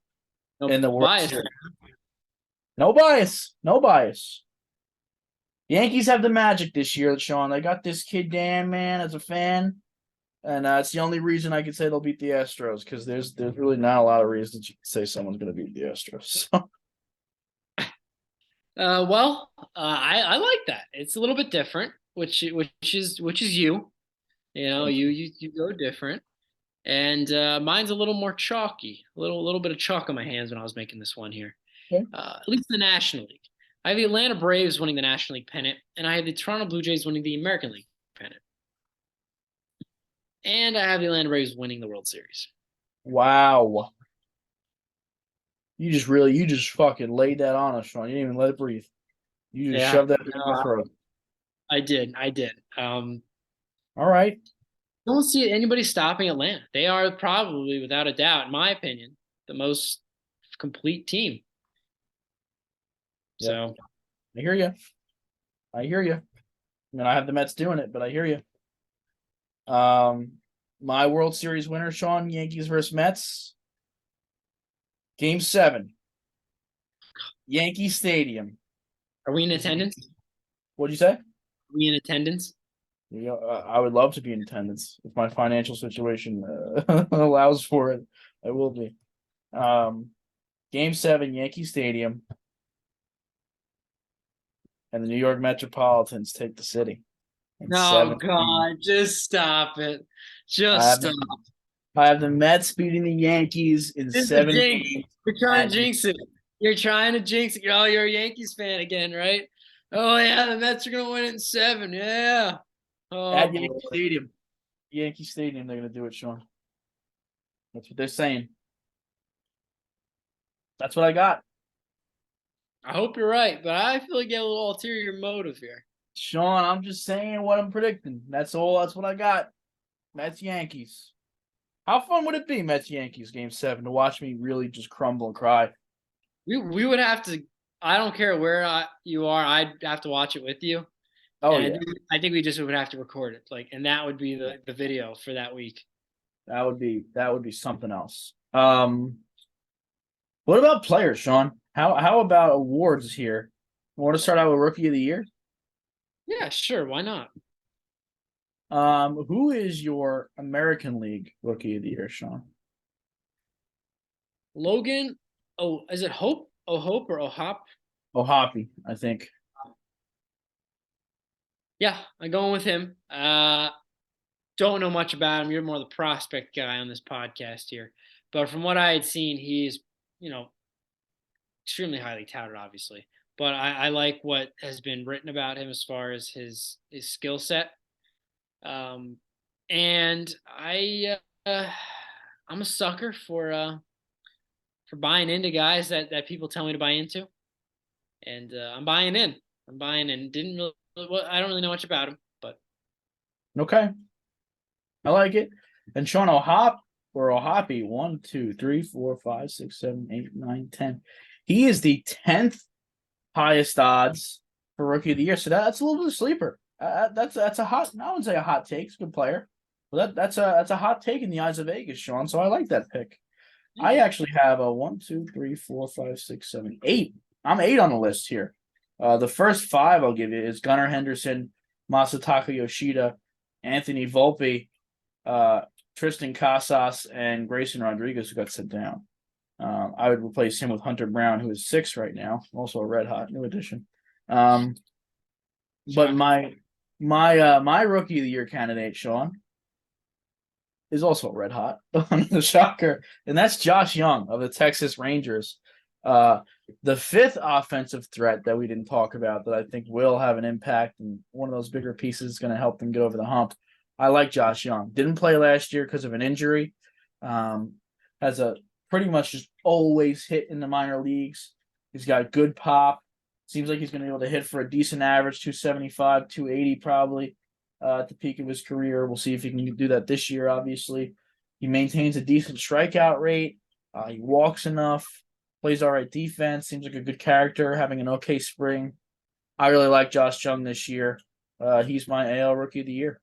No in the World bias. Series. No bias. No bias. Yankees have the magic this year, Sean. They got this kid Dan, man, as a fan. And it's the only reason I can say they'll beat the Astros, because there's really not a lot of reasons you can say someone's going to beat the Astros. I like that. It's a little bit different, which is you. You know, you go different, and mine's a little more chalky. A little bit of chalk on my hands when I was making this one here. Okay. At least in the National League, I have the Atlanta Braves winning the National League pennant, and I have the Toronto Blue Jays winning the American League pennant, and I have the Atlanta Braves winning the World Series. Wow. You just fucking laid that on us, Sean. You didn't even let it breathe. You just shoved that in your throat. I did. All right. I don't see anybody stopping Atlanta. They are probably, without a doubt, in my opinion, the most complete team. Yep. So I hear you. I mean, I have the Mets doing it, but I hear you. My World Series winner, Sean, Yankees versus Mets. Game 7. Yankee Stadium. are we in attendance? What'd you say? Are we in attendance? You know, I would love to be in attendance if my financial situation allows for it. I will be. Game 7, Yankee Stadium, and the New York Metropolitans take the city. No, God, just stop it. Just stop. I have the Mets beating the Yankees in This is 7 a jinx. games. You're trying to jinx it. You're trying to jinx it. Oh, you're a Yankees fan again, right? Oh yeah, the Mets are gonna win it in 7. Yeah. Oh, At Yankee Stadium. Yankee Stadium, they're gonna do it, Sean. That's what they're saying. That's what I got. I hope you're right, but I feel like you have a little ulterior motive here. Sean, I'm just saying what I'm predicting. That's all. That's what I got. Mets Yankees. How fun would it be, Mets Yankees game 7, to watch me really just crumble and cry? We would have to. I don't care where you are. I'd have to watch it with you. Oh And yeah, I think we just would have to record it, and that would be the video for that week. that would be something else. What about players, Sean? How about awards here? Want to start out with Rookie of the Year? Yeah, sure. Why not? Who is your American League Rookie of the Year, Sean? Logan. Oh, is it Hope? Oh, Hope or Oh Hop? Oh, Hoppy, I think. Yeah, I'm going with him. Don't know much about him. You're more the prospect guy on this podcast here, but from what I had seen, he's extremely highly touted, obviously. But I like what has been written about him as far as his skill set. And I'm a sucker for buying into guys that people tell me to buy into, and I'm buying in. Didn't really, I don't really know much about him, but Okay, I like it. And Sean O'Hop or O'Hoppy, 1, 2, 3, 4, 5, 6, 7, 8, 9, 10. He is the 10th highest odds for Rookie of the Year. So that's a little bit of a sleeper. That's a hot. I wouldn't say a hot take. It's a good player. But that's a hot take in the eyes of Vegas, Sean. So I like that pick. I actually have a 1, 2, 3, 4, 5, 6, 7, 8. I'm 8 on the list here. The first 5 I'll give you is Gunnar Henderson, Masataka Yoshida, Anthony Volpe, Tristan Casas, and Grayson Rodriguez, who got sent down. I would replace him with Hunter Brown, who is 6 right now, also a red hot new addition. But my Rookie of the Year candidate, Sean, is also red hot. The shocker, and that's Josh Young of the Texas Rangers. The 5th offensive threat that we didn't talk about that I think will have an impact, and one of those bigger pieces is going to help them get over the hump. I like Josh Young. Didn't play last year because of an injury. has a pretty much just always hit in the minor leagues. He's got good pop. Seems like he's going to be able to hit for a decent average, 275, 280 probably at the peak of his career. We'll see if he can do that this year, obviously. He maintains a decent strikeout rate. He walks enough, plays all right defense, seems like a good character, having an okay spring. I really like Josh Jung this year. He's my AL Rookie of the Year.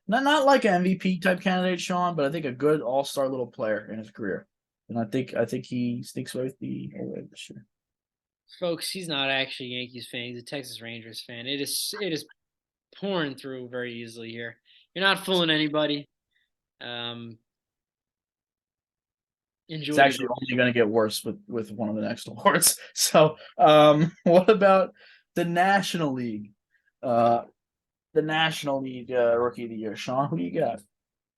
Not like an MVP type candidate, Sean, but I think a good all-star little player in his career. And I think he sneaks away with the away this year. Folks, he's not actually a Yankees fan. He's a Texas Rangers fan. It is pouring through very easily here. You're not fooling anybody. Enjoy It's actually only going to get worse with one of the next awards. So, what about the National League? The National League Rookie of the Year, Sean. Who do you got?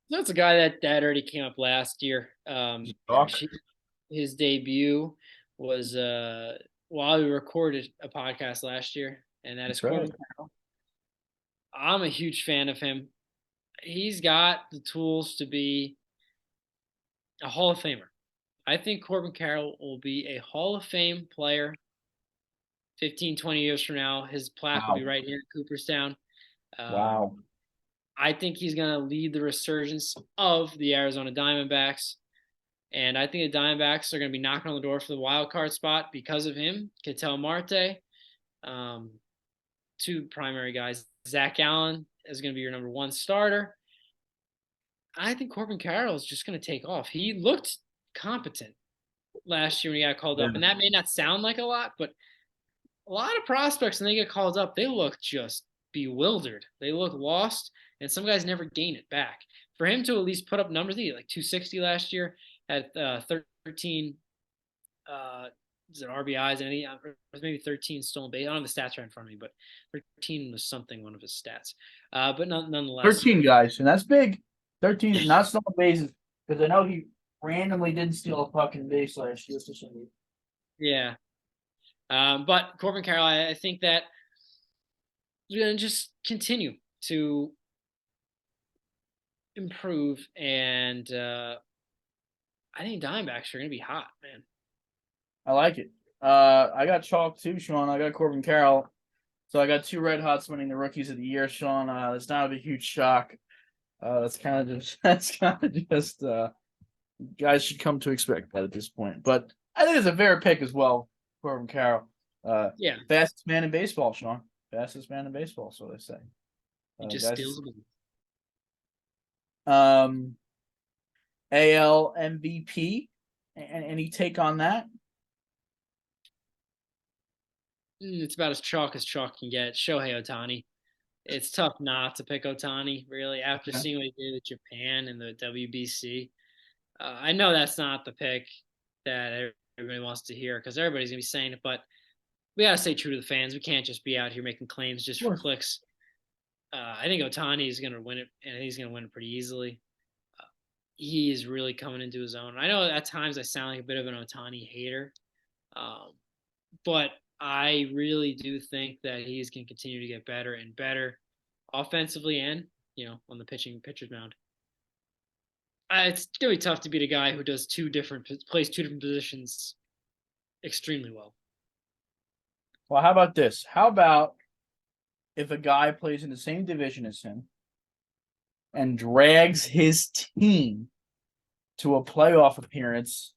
That's a guy that already came up last year. His debut was while we recorded a podcast last year, and that is Corbin Carroll. I'm a huge fan of him. He's got the tools to be a Hall of Famer. I think Corbin Carroll will be a Hall of Fame player 15, 20 years from now. His plaque will be right here in Cooperstown. Wow. I think he's going to lead the resurgence of the Arizona Diamondbacks. And I think the Diamondbacks are going to be knocking on the door for the wild card spot because of him. Ketel Marte, two primary guys. Zach Allen is going to be your number one starter. I think Corbin Carroll is just going to take off. He looked competent last year when he got called up. And that may not sound like a lot, but a lot of prospects, when they get called up, they look just bewildered. They look lost, and some guys never gain it back. For him to at least put up numbers, like 260 last year, had 13 is it RBIs and maybe 13 stolen base. I don't have the stats right in front of me, but 13 was something, one of his stats. But nonetheless, 13 guys, and that's big. 13 not stolen bases, because I know he randomly didn't steal a fucking base last year for some reason. Yeah. But Corbin Carroll, I think that he's going to just continue to improve, and I think Diamondbacks are going to be hot, man. I like it. I got chalk too, Sean. I got Corbin Carroll. So I got two Red Hots winning the Rookies of the Year, Sean. It's not a huge shock. That's kind of just guys should come to expect that at this point. But I think it's a fair pick as well, Corbin Carroll. Yeah. Fastest man in baseball, Sean. Fastest man in baseball, so they say. He just steals them. AL MVP. Any take on that? It's about as chalk can get. Shohei Ohtani. It's tough not to pick Ohtani, really, after seeing what he did with Japan and the WBC. I know that's not the pick that everybody wants to hear because everybody's going to be saying it, but we got to stay true to the fans. We can't just be out here making claims just for clicks. I think Ohtani is going to win it, and he's going to win it pretty easily. He is really coming into his own. I know at times I sound like a bit of an Ohtani hater, but I really do think that he's going to continue to get better and better offensively and, on the pitcher's mound. It's going to be tough to beat a guy who plays two different positions extremely well. Well, how about this? How about if a guy plays in the same division as him and drags his team to a playoff appearance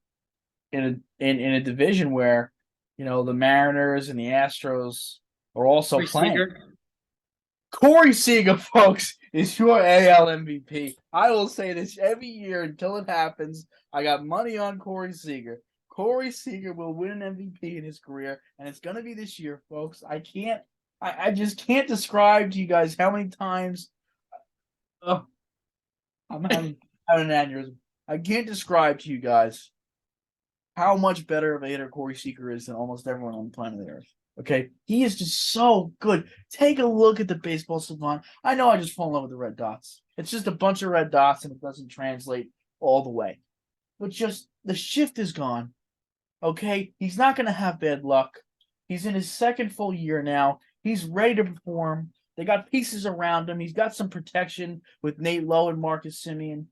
in a division where, the Mariners and the Astros are also playing? Corey Seager, folks, is your AL MVP. I will say this every year until it happens. I got money on Corey Seager. Corey Seager will win an MVP in his career, and it's going to be this year, folks. I just can't describe to you guys how many times I'm having an aneurysm. I can't describe to you guys how much better of a hitter Corey Seager is than almost everyone on the planet Earth. Okay? He is just so good. Take a look at the baseball savant. I know I just fall in love with the red dots. It's just a bunch of red dots, and it doesn't translate all the way. But just the shift is gone. Okay? He's not going to have bad luck. He's in his second full year now. He's ready to perform. They got pieces around him. He's got some protection with Nate Lowe and Marcus Semien.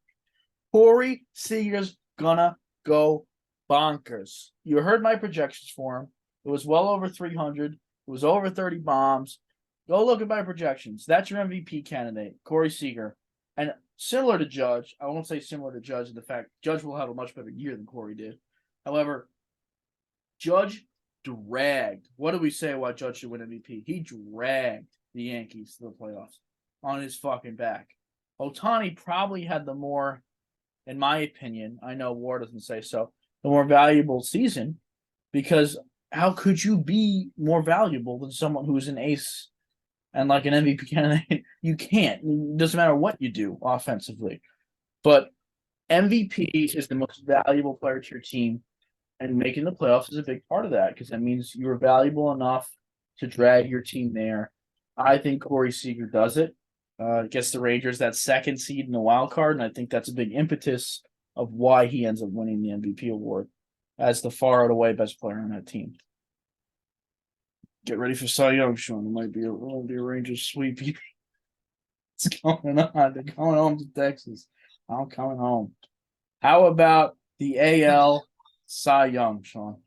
Corey Seager's gonna go bonkers. You heard my projections for him. It was well over 300. It was over 30 bombs. Go look at my projections. That's your MVP candidate, Corey Seager. And similar to Judge, I won't say similar to Judge in the fact Judge will have a much better year than Corey did. However, Judge dragged. What do we say why Judge should win MVP? He dragged the Yankees to the playoffs on his fucking back. Ohtani probably had the more, in my opinion, I know War doesn't say so, the more valuable season, because how could you be more valuable than someone who's an ace and like an MVP candidate? You can't. It doesn't matter what you do offensively. But MVP is the most valuable player to your team, and making the playoffs is a big part of that because that means you're valuable enough to drag your team there. I think Corey Seager does it. Gets the Rangers that second seed in the wild card, and I think that's a big impetus of why he ends up winning the MVP award as the far and away best player on that team. Get ready for Cy Young, Sean. It might be a Rangers sweep. What's going on? They're going home to Texas. I'm coming home. How about the AL Cy Young, Sean?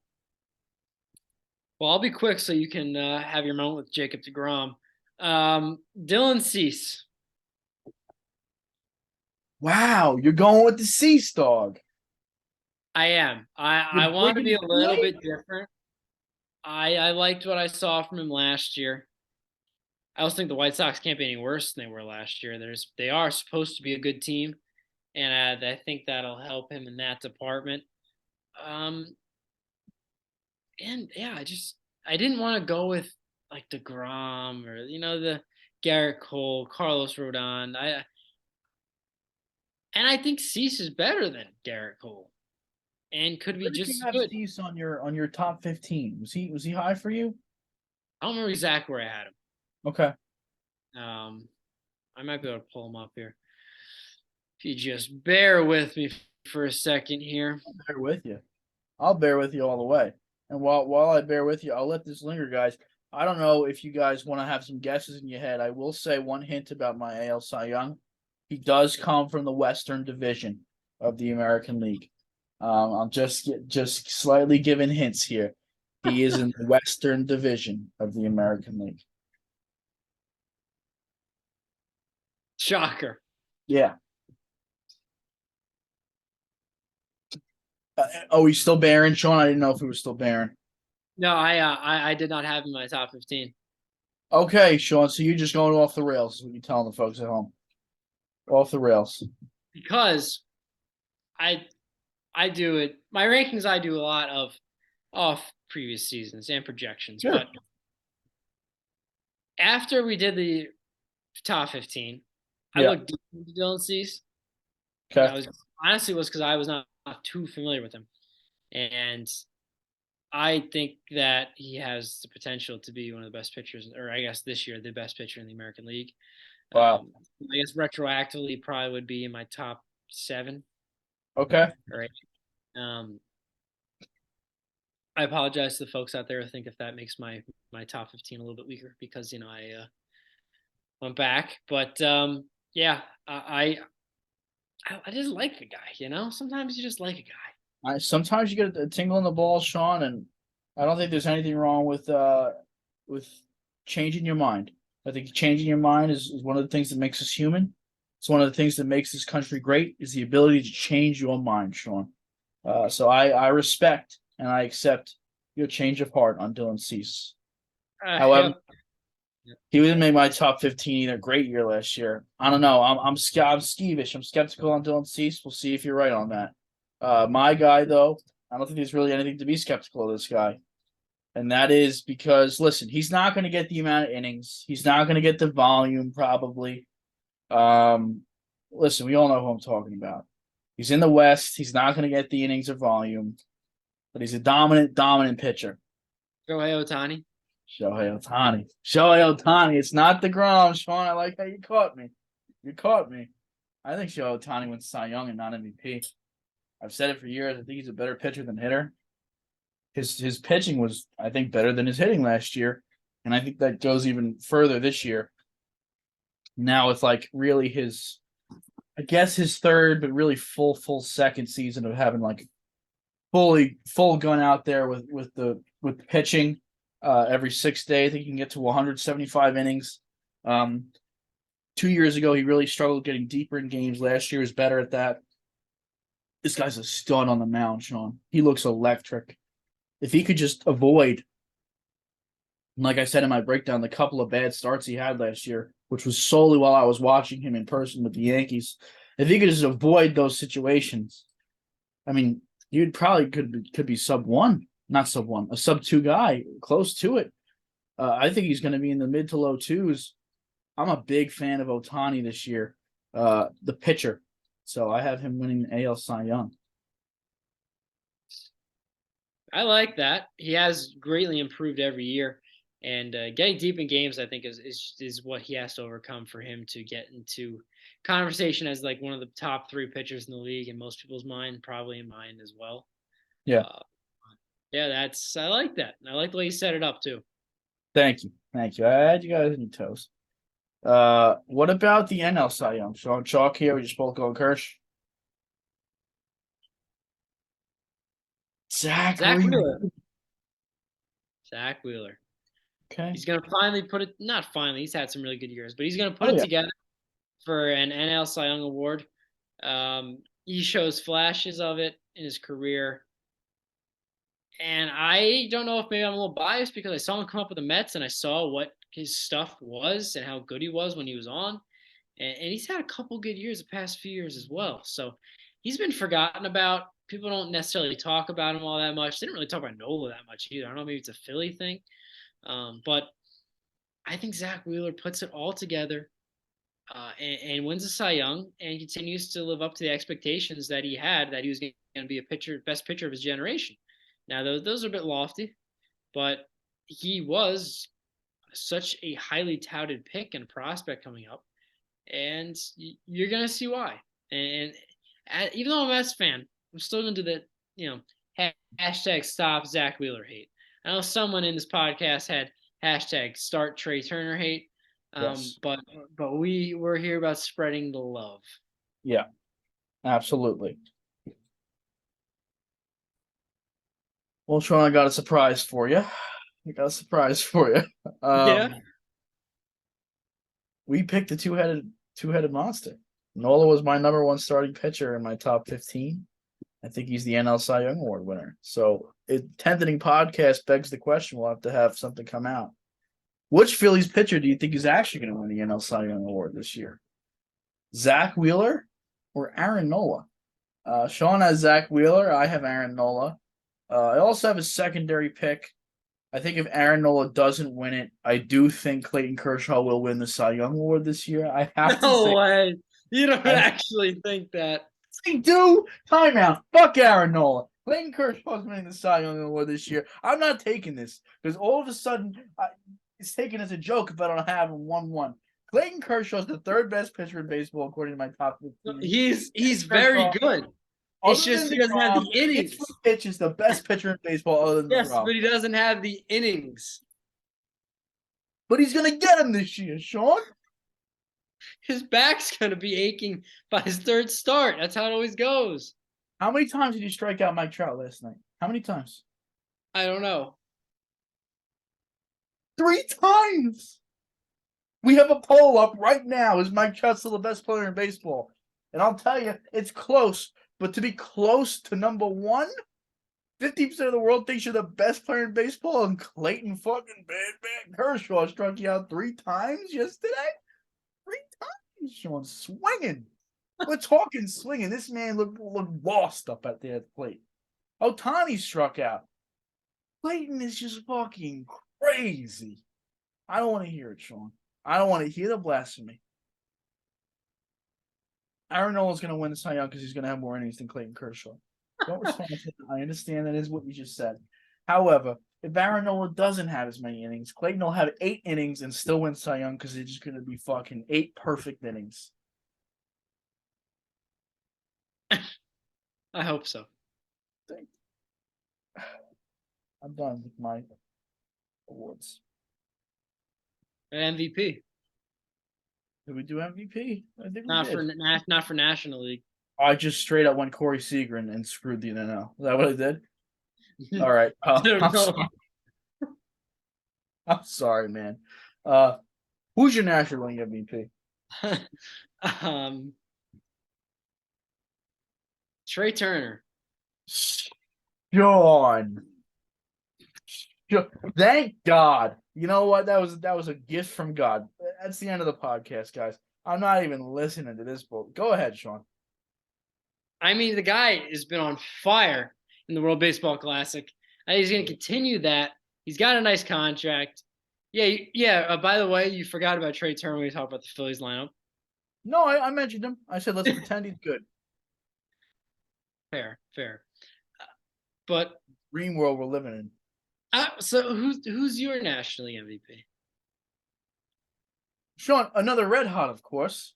Well, I'll be quick so you can have your moment with Jacob deGrom. Dylan Cease. Wow, you're going with the Cease dog. I am. I want to be a little bit different. I liked what I saw from him last year. I also think the White Sox can't be any worse than they were last year. They are supposed to be a good team, and I think that'll help him in that department. And yeah, I didn't want to go with like DeGrom or the Garrett Cole, Carlos Rodon. I think Cease is better than Garrett Cole, and could be just have good. Cease on your top 15. Was he high for you? I don't remember exactly where I had him. Okay. I might be able to pull him up here. If you just bear with me for a second here. I'll bear with you. I'll bear with you all the way. And while I bear with you, I'll let this linger, guys. I don't know if you guys want to have some guesses in your head. I will say one hint about my AL Cy Young. He does come from the Western Division of the American League. I'm just slightly giving hints here. He is in the Western Division of the American League. Shocker. Yeah. He's still Barron, Sean? I didn't know if he was still Barron. No, I did not have him in my top 15. Okay, Sean. So you're just going off the rails, is what you're telling the folks at home. Off the rails. Because I do it. My rankings, I do a lot of off previous seasons and projections. Sure. But after we did the top 15, I looked deep into Dylan Cease. Okay. Honestly was because I was not too familiar with him. And I think that he has the potential to be one of the best pitchers, or I guess this year, the best pitcher in the American League. Wow. I guess retroactively probably would be in my top 7. Okay. All right. I apologize to the folks out there. I think if that makes my top 15 a little bit weaker because I went back, but yeah, I just like the guy. Sometimes you just like a guy. Sometimes you get a tingle in the balls, Sean, and I don't think there's anything wrong with changing your mind. I think changing your mind is one of the things that makes us human. It's one of the things that makes this country great is the ability to change your mind, Sean. So I respect and I accept your change of heart on Dylan Cease. However, he didn't make my top 15 either. Great year last year. I don't know. I'm skeevish. I'm skeptical on Dylan Cease. We'll see if you're right on that. My guy, though, I don't think there's really anything to be skeptical of this guy. And that is because, listen, he's not going to get the amount of innings. He's not going to get the volume, probably. Listen, we all know who I'm talking about. He's in the West. He's not going to get the innings or volume. But he's a dominant pitcher. Shohei Ohtani. Shohei Ohtani. It's not DeGrom, Sean. I like how you caught me. I think Shohei Ohtani wins Cy Young and not MVP. I've said it for years. I think he's a better pitcher than hitter. His pitching was, I think, better than his hitting last year. And I think that goes even further this year. Now it's like really his I guess his third, but really full second season of having like full gun out there with the pitching every 6 day. I think he can get to 175 innings. 2 years ago, he really struggled getting deeper in games. Last year was better at that. This guy's a stud on the mound, Sean. He looks electric. If he could just avoid, like I said in my breakdown, the couple of bad starts he had last year, which was solely while I was watching him in person with the Yankees. If he could just avoid those situations, I mean, you'd probably could be sub one, not sub one, a sub two guy, close to it. I think he's going to be in the mid to low twos. I'm a big fan of Ohtani this year, the pitcher. So I have him winning the AL Cy Young. I like that. He has greatly improved every year, and getting deep in games, I think, is what he has to overcome for him to get into conversation as like one of the top 3 pitchers in the league in most people's mind, probably in mine as well. Yeah. Yeah, I like that. I like the way you set it up too. Thank you. I had you guys in your toes. What about the NL Cy Young? Sean Chalk here. We just both going Kirsch. Zach Wheeler. Zach Wheeler. Okay. He's gonna finally not finally. He's had some really good years, but he's gonna put it together for an NL Cy Young award. He shows flashes of it in his career. And I don't know if maybe I'm a little biased because I saw him come up with the Mets and I saw what his stuff was and how good he was when he was on. And he's had a couple good years the past few years as well. So he's been forgotten about. People don't necessarily talk about him all that much. They didn't really talk about Nola that much either. I don't know, maybe it's a Philly thing. But I think Zach Wheeler puts it all together and wins a Cy Young and continues to live up to the expectations that he had that he was going to be best pitcher of his generation. Now, those are a bit lofty, but he was such a highly touted pick and prospect coming up, and you're going to see why. And even though I'm a Mets fan, I'm still going to do the, hashtag stop Zach Wheeler hate. I know someone in this podcast had hashtag start Trey Turner hate, Yes. but we're here about spreading the love. Yeah, absolutely. Well, Sean, I got a surprise for you. Yeah. We picked the two-headed monster. Nola was my number one starting pitcher in my top 15. I think he's the NL Cy Young Award winner. So, 10th inning podcast begs the question. We'll have to have something come out. Which Phillies pitcher do you think is actually going to win the NL Cy Young Award this year? Zach Wheeler or Aaron Nola? Sean has Zach Wheeler. I have Aaron Nola. I also have a secondary pick. I think if Aaron Nola doesn't win it, I do think Clayton Kershaw will win the Cy Young Award this year. I have to say. No way. You don't actually think that. I do. Timeout. Fuck Aaron Nola. Clayton Kershaw's winning the Cy Young Award this year. I'm not taking this because all of a sudden it's taken as a joke if I don't have him 1-1. Clayton Kershaw's the third best pitcher in baseball according to my top 15. He's very good. It's just he doesn't have the innings. Pitch is the best pitcher in baseball other than yes, DeGrom. but he doesn't have the innings. But he's gonna get him this year, Sean. His back's gonna be aching by his third start. That's how it always goes. How many times did you strike out Mike Trout last night? How many times? I don't know. 3 times. We have a poll up right now. Is Mike Trout still the best player in baseball? And I'll tell you, it's close. But to be close to number one, 50% of the world thinks you're the best player in baseball, and Clayton fucking bad Kershaw struck you out 3 times yesterday? 3 times, Sean, swinging. We're talking swinging. This man looked lost up at the plate. Ohtani struck out. Clayton is just fucking crazy. I don't want to hear it, Sean. I don't want to hear the blasphemy. Aaron Nola's going to win the Cy Young because he's going to have more innings than Clayton Kershaw. Don't respond to that. I understand that is what you just said. However, if Aaron Nola doesn't have as many innings, Clayton will have 8 innings and still win Cy Young because it's just going to be fucking 8 perfect innings. I hope so. I'm done with my awards. An MVP. Did we do MVP? I think we Not did. not for National League. I just straight up went Corey Seager and screwed the NL. Is that what I did? All right. I'm sorry. I'm sorry, man. Who's your National League MVP? Trey Turner. Sean. Thank God. You know what? That was a gift from God. That's the end of the podcast, guys. I'm not even listening to this book. Go ahead, Sean. I mean, the guy has been on fire in the World Baseball Classic. He's going to continue that. He's got a nice contract. Yeah. By the way, you forgot about Trey Turner when we talked about the Phillies lineup. No, I mentioned him. I said let's pretend he's good. Fair. But Dream world we're living in. so who's your National League MVP? Sean, another red hot, of course.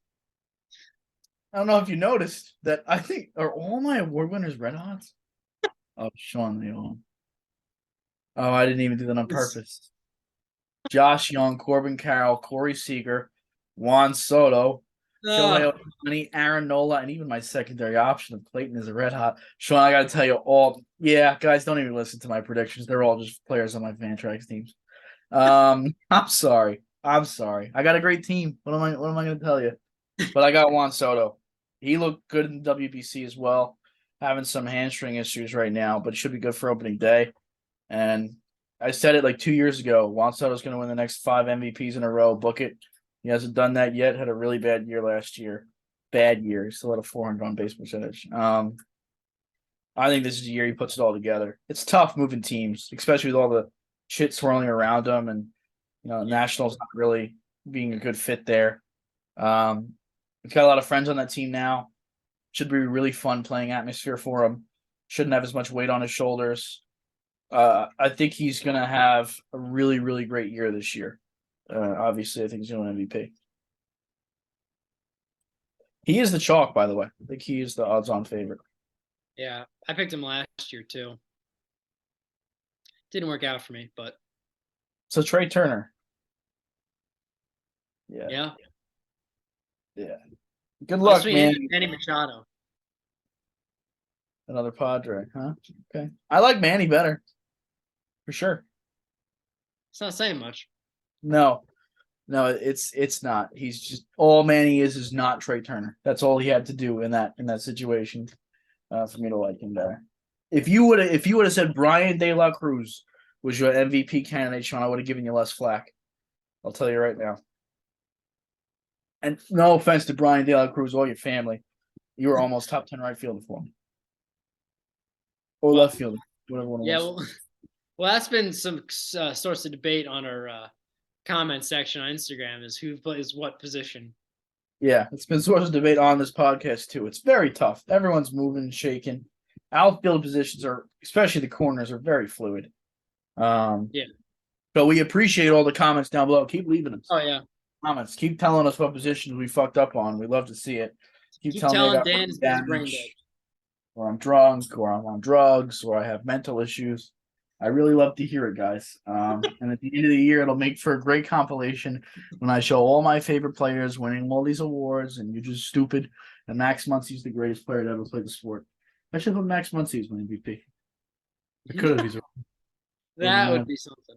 I don't know if you noticed that. I think are all my award winners red hots. Oh, Sean, they all. Oh, I didn't even do that on purpose. Josh Young, Corbin Carroll, Corey Seager, Juan Soto, Shohei Ohtani, Aaron Nola, and even my secondary option of Clayton is a red hot. Sean, I got to tell you all. Yeah, guys, don't even listen to my predictions. They're all just players on my Fantrax teams. I'm sorry. I got a great team. What am I going to tell you? But I got Juan Soto. He looked good in the WBC as well. Having some hamstring issues right now, but should be good for opening day. And I said it like 2 years ago. Juan Soto's going to win the next 5 MVPs in a row. Book it. He hasn't done that yet. Had a really bad year last year. Bad year. He still had a 400 on base percentage. I think this is the year he puts it all together. It's tough moving teams, especially with all the shit swirling around him, and Nationals not really being a good fit there. We've got a lot of friends on that team now. Should be really fun playing atmosphere for him. Shouldn't have as much weight on his shoulders. I think he's going to have a really, really great year this year. Obviously, I think he's going to win MVP. He is the chalk, by the way. I think he is the odds-on favorite. Yeah, I picked him last year too. Didn't work out for me, but so Trey Turner. Yeah. Good luck, man. Manny Machado. Another Padre, huh? Okay. I like Manny better. For sure. It's not saying much. No, it's not. He's just all Manny is not Trey Turner. That's all he had to do in that situation for me to like him better. If you would have said Brian De La Cruz was your MVP candidate, Sean, I would have given you less flack. I'll tell you right now. And no offense to Brian De La Cruz or your family, you were almost top 10 right fielder for him, or left fielder, whatever one it was. Well, that's been some source of debate on our comment section on Instagram is who plays what position. Yeah, it's been source of debate on this podcast too. It's very tough. Everyone's moving and shaking. Outfield positions are, especially the corners, are very fluid. Yeah. But we appreciate all the comments down below. Keep leaving them. Oh yeah. Comments. Keep telling us what positions we fucked up on. We love to see it. Keep telling me I got Dan is brain dead, or I'm drunk, or I'm on drugs, or I have mental issues. I really love to hear it, guys. And at the end of the year, it'll make for a great compilation when I show all my favorite players winning all these awards, and you're just stupid. And Max Muncy's the greatest player to ever play the sport. I should put Max Muncy as my MVP. I could have. That would be something.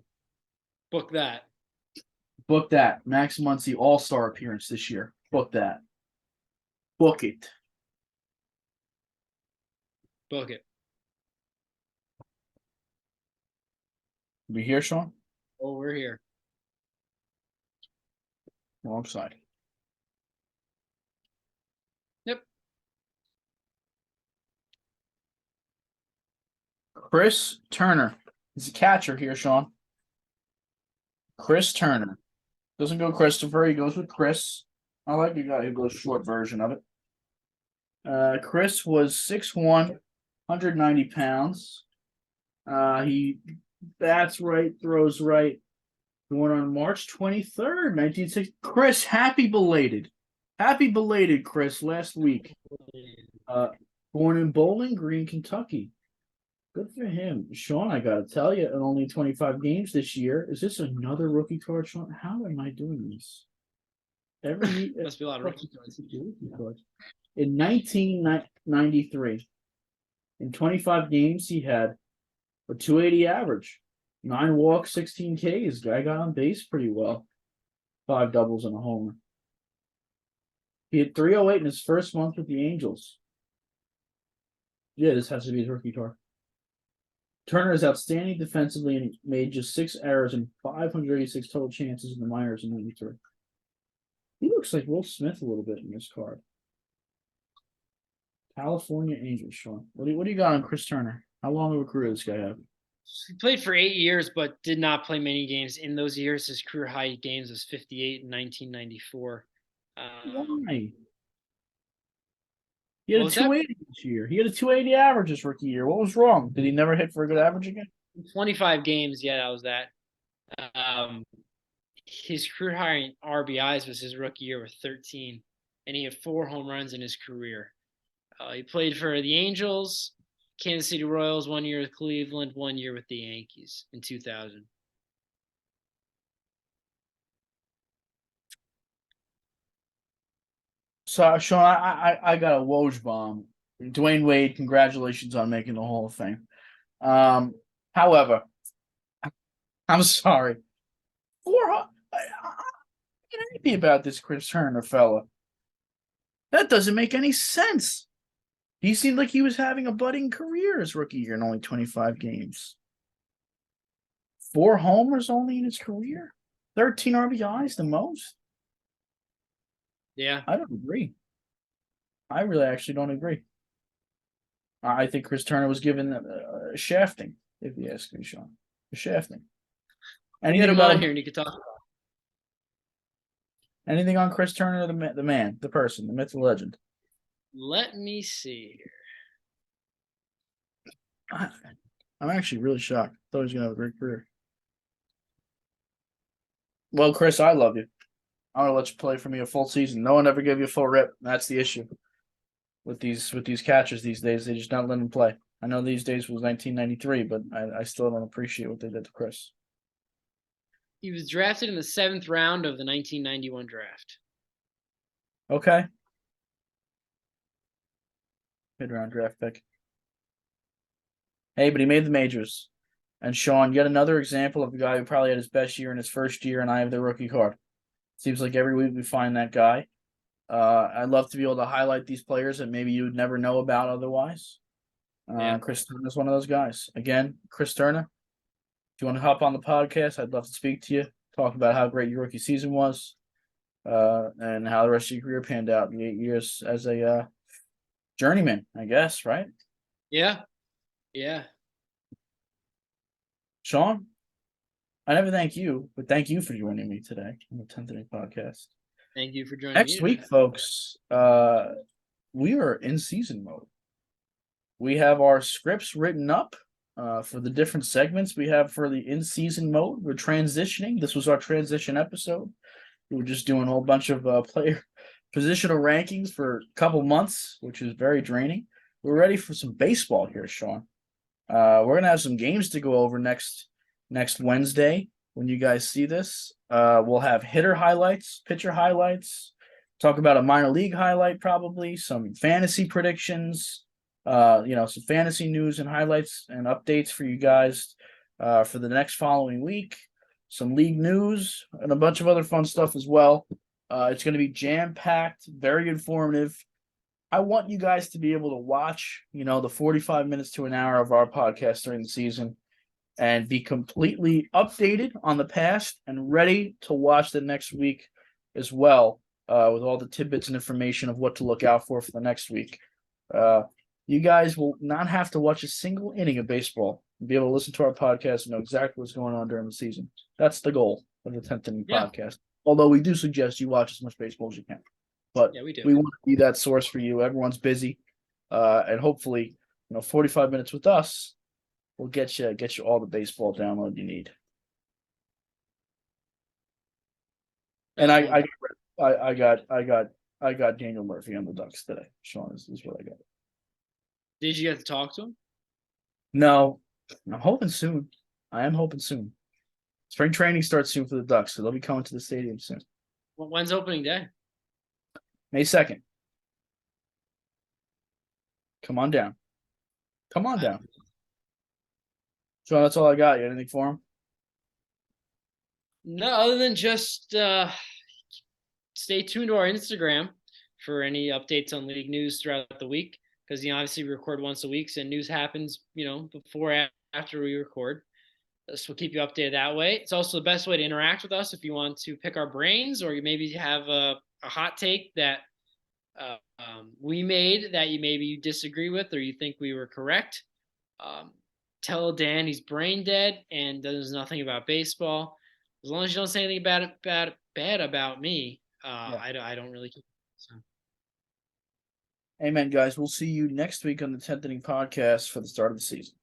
Book that. Book that. Max Muncy All-Star appearance this year. Book that. Book it. Book it. We here, Sean? Oh, we're here. Wrong side. Yep. Chris Turner. He's a catcher here, Sean. Chris Turner. Doesn't go Christopher. He goes with Chris. I like the guy who goes short version of it. Chris was 6'1", 190 pounds. He bats right, throws right. Born on March 23rd, 1960. Chris, happy belated. Happy belated, Chris, last week. Born in Bowling Green, Kentucky. Good for him. Sean, I got to tell you, in only 25 games this year. Is this another rookie card, Sean? How am I doing this? Every Must be a lot of rookie cards. In 1993, in 25 games, he had a 280 average, 9 walks, 16 Ks. Guy got on base pretty well, 5 doubles and a homer. He had 308 in his first month with the Angels. Yeah, this has to be his rookie card. Turner is outstanding defensively, and he made just 6 errors and 586 total chances in the minors in '93. He looks like Will Smith a little bit in this card. California Angels, Sean. What do you got on Chris Turner? How long of a career does this guy have? He played for 8 years, but did not play many games. In those years, his career high games was 58 in 1994. Why? He had a What was that? 280 this year. He had a 280 average this rookie year. What was wrong? Did he never hit for a good average again? 25 games, yeah, that was that. His career high in RBIs was his rookie year with 13, and he had 4 home runs in his career. He played for the Angels, Kansas City Royals 1 year with Cleveland, 1 year with the Yankees in 2000. So, Sean, I got a Woj bomb. Dwayne Wade, congratulations on making the Hall of Fame. However, I'm sorry. I'm happy about this Chris Turner fella. That doesn't make any sense. He seemed like he was having a budding career his rookie year in only 25 games. 4 homers only in his career. 13 RBIs the most. Yeah. I don't agree. I really actually don't agree. I think Chris Turner was given a shafting, if you ask me, Sean. A shafting. Get him on here and you could talk about it. Anything on Chris Turner, the man, the person, the myth, the legend? Let me see here. I'm actually really shocked. I thought he was going to have a great career. Well, Chris, I love you. I'm going to let you play for me a full season. No one ever gave you a full rip. That's the issue with these catchers these days. They just don't let them play. I know these days was 1993, but I still don't appreciate what they did to Chris. He was drafted in the 7th round of the 1991 draft. Okay. Mid-round draft pick. Hey, but he made the majors. And Sean, yet another example of a guy who probably had his best year in his first year, and I have the rookie card. Seems like every week we find that guy. I'd love to be able to highlight these players that maybe you would never know about otherwise. Chris Turner is one of those guys. Again, Chris Turner, if you want to hop on the podcast, I'd love to speak to you, talk about how great your rookie season was, and how the rest of your career panned out in the 8 years as a journeyman, I guess, right? Yeah. Yeah. Sean, I never thank you, but thank you for joining me today on the 10th Inning Podcast. Thank you for joining Next me. week, folks, we are in season mode. We have our scripts written up for the different segments we have for the in-season mode. We're transitioning. This was our transition episode. We were just doing a whole bunch of player positional rankings for a couple months, which is very draining. We're ready for some baseball here, Sean. We're going to have some games to go over next Wednesday when you guys see this. We'll have hitter highlights, pitcher highlights, talk about a minor league highlight probably, some fantasy predictions, some fantasy news and highlights and updates for you guys for the next following week, some league news, and a bunch of other fun stuff as well. It's going to be jam-packed, very informative. I want you guys to be able to watch, the 45 minutes to an hour of our podcast during the season and be completely updated on the past and ready to watch the next week as well, with all the tidbits and information of what to look out for the next week. You guys will not have to watch a single inning of baseball and be able to listen to our podcast and know exactly what's going on during the season. That's the goal of the 10th Inning Podcast. Although we do suggest you watch as much baseball as you can. But we want to be that source for you. Everyone's busy. And hopefully, 45 minutes with us will get you all the baseball download you need. And I got Daniel Murphy on the Ducks today. Sean is what I got. Did you get to talk to him? No, I'm hoping soon. I am hoping soon. Spring training starts soon for the Ducks, so they'll be coming to the stadium soon. When's opening day? May 2nd. Come on down. Come on down. So that's all I got. You got anything for him? No, other than just stay tuned to our Instagram for any updates on league news throughout the week. Because obviously we record once a week, so news happens before after we record. So we'll keep you updated that way. It's also the best way to interact with us if you want to pick our brains, or you maybe have a hot take that we made that you disagree with, or you think we were correct. Tell Dan he's brain dead and knows nothing about baseball. As long as you don't say anything bad about me, I don't really care. So. Amen, guys. We'll see you next week on the 10th Inning Podcast for the start of the season.